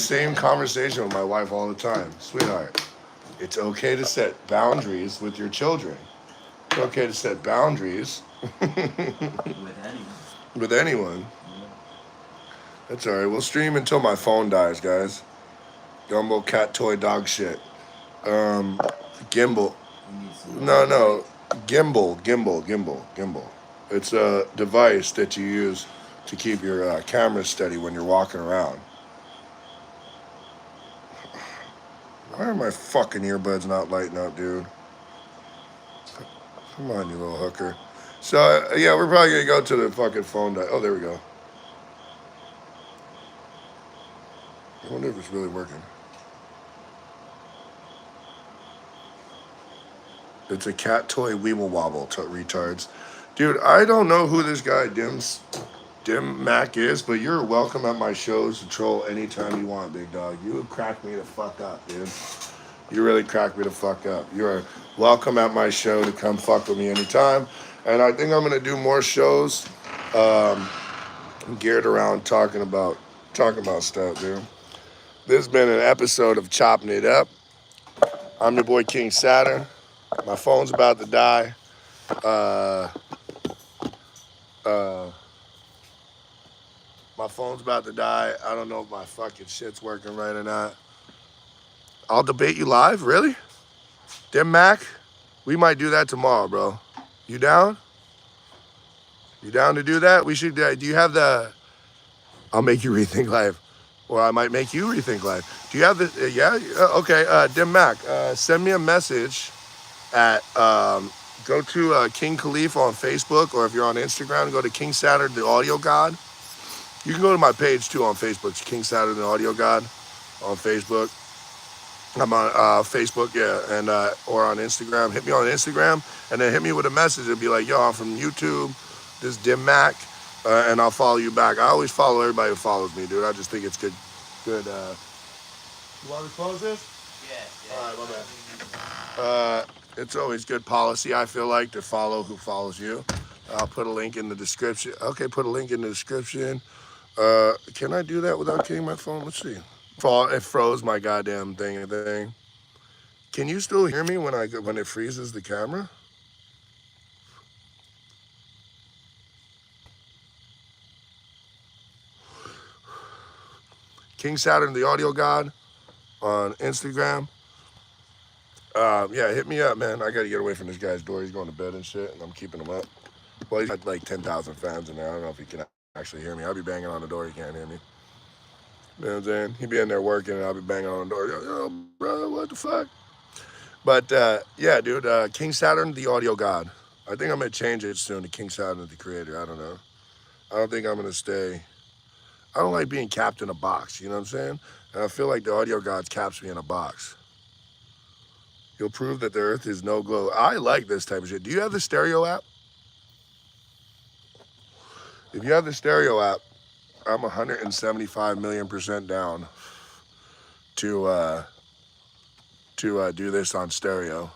S1: same conversation with my wife all the time. Sweetheart, it's okay to set boundaries with your children. It's okay to set boundaries with anyone. Yeah. That's all right. We'll stream until my phone dies, guys. Gumbo, cat, toy, dog shit. Gimbal. No. Gimbal. It's a device that you use to keep your camera steady when you're walking around. Why are my fucking earbuds not lighting up, dude? Come on, you little hooker. So, yeah, we're probably going to go to the fucking phone. Oh, there we go. I wonder if it's really working. It's a cat toy weeble wobble, retards. Dude, I don't know who this guy Dim Mac is, but you're welcome at my shows to troll anytime you want, big dog. You would crack me the fuck up, dude. You really crack me the fuck up. You are welcome at my show to come fuck with me anytime. And I think I'm gonna do more shows geared around talking about stuff, dude. This has been an episode of Chopping It Up. I'm your boy King Saturn. My phone's about to die. My phone's about to die. I don't know if my fucking shit's working right or not. I'll debate you live? Really? Dim Mac? We might do that tomorrow, bro. You down? You down to do that? We should. Do you have the? I'll make you rethink life, or I might make you rethink life. Do you have the? Yeah. Okay. Dim Mac. Send me a message at. Go to King Khalifa on Facebook, or if you're on Instagram, go to King Saturn the Audio God. You can go to my page too on Facebook. It's King Saturn the Audio God on Facebook. I'm on Facebook, yeah, and or on Instagram. Hit me on Instagram, and then hit me with a message and be like, "Yo, I'm from YouTube. This Dim Mac," and I'll follow you back. I always follow everybody who follows me, dude. I just think it's good. Good. You want to close this? Yeah. All right, my bad. It's always good policy, I feel like, to follow who follows you. I'll put a link in the description. Okay, put a link in the description. Can I do that without getting my phone? Let's see. It froze my goddamn thing. Can you still hear me when it freezes the camera? King Saturn, the Audio God, on Instagram. Yeah, hit me up, man. I gotta get away from this guy's door. He's going to bed and shit, and I'm keeping him up. Well, he's got like 10,000 fans in there. I don't know if he can actually hear me. I'll be banging on the door. He can't hear me. You know what I'm saying? He'd be in there working, and I'll be banging on the door. Yo, bro, what the fuck? But yeah, dude, King Saturn, the Audio God. I think I'm gonna change it soon to King Saturn, the Creator. I don't know. I don't think I'm gonna stay. I don't like being capped in a box. You know what I'm saying? And I feel like the Audio Gods caps me in a box. You'll prove that the Earth is no glow. I like this type of shit. Do you have the stereo app? If you have the stereo app, I'm 175 million% down to do this on stereo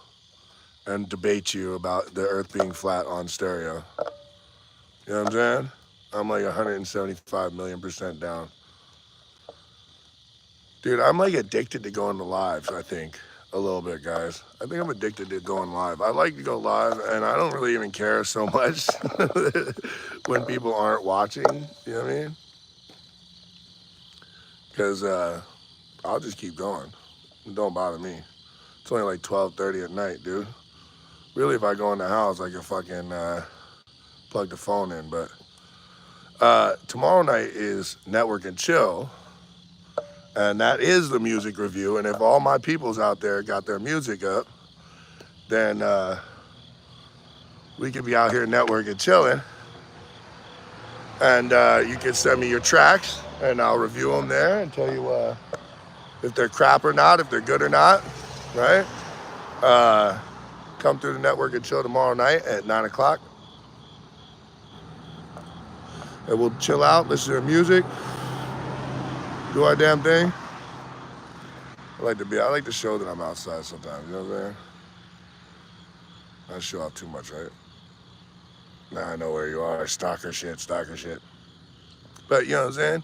S1: and debate you about the Earth being flat on stereo. You know what I'm saying? I'm like 175 million% down. Dude, I'm like addicted to going to lives, I think. A little bit, guys. I think I'm addicted to going live. I like to go live, and I don't really even care so much when people aren't watching. You know what I mean? Because I'll just keep going. It don't bother me. It's only like 12:30 at night, dude. Really, if I go in the house, I can fucking plug the phone in. But tomorrow night is Network and Chill. And that is the music review. And if all my peoples out there got their music up, then we could be out here networking, chilling. And you can send me your tracks, and I'll review them there and tell you if they're crap or not, if they're good or not, right? Come through the Network and Chill tomorrow night at 9 o'clock. And we'll chill out, listen to music, do our damn thing. I like to show that I'm outside sometimes, you know what I'm saying? I show off too much, right? Now I know where you are. Stalker shit. But you know what I'm saying?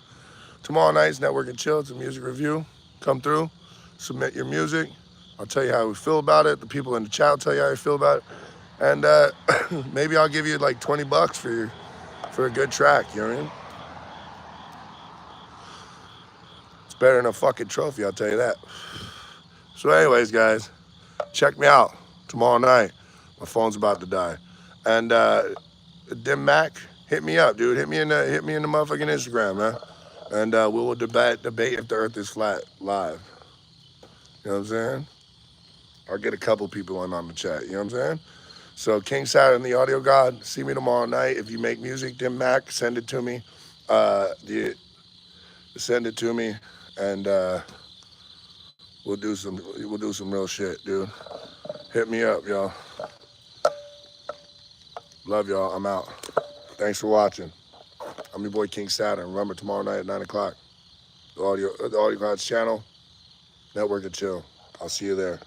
S1: Tomorrow night's Network and Chill. It's a music review. Come through, submit your music. I'll tell you how we feel about it. The people in the chat will tell you how you feel about it. And maybe I'll give you like $20 for a good track, you know what I mean? It's better than a fucking trophy, I'll tell you that. So anyways, guys, check me out tomorrow night. My phone's about to die. And Dim Mac, hit me up, dude. Hit me in the motherfucking Instagram, man. And we will debate if the Earth is flat live. You know what I'm saying? I'll get a couple people in on the chat. You know what I'm saying? So King Saturn, the audio god. See me tomorrow night. If you make music, Dim Mac, send it to me. Send it to me, and we'll do some real shit, dude. Hit me up, y'all. Love y'all. I'm out. Thanks for watching. I'm your boy King Saturn. Remember, tomorrow night at 9 o'clock, the Audio Gods channel, Network of Chill. I'll see you there.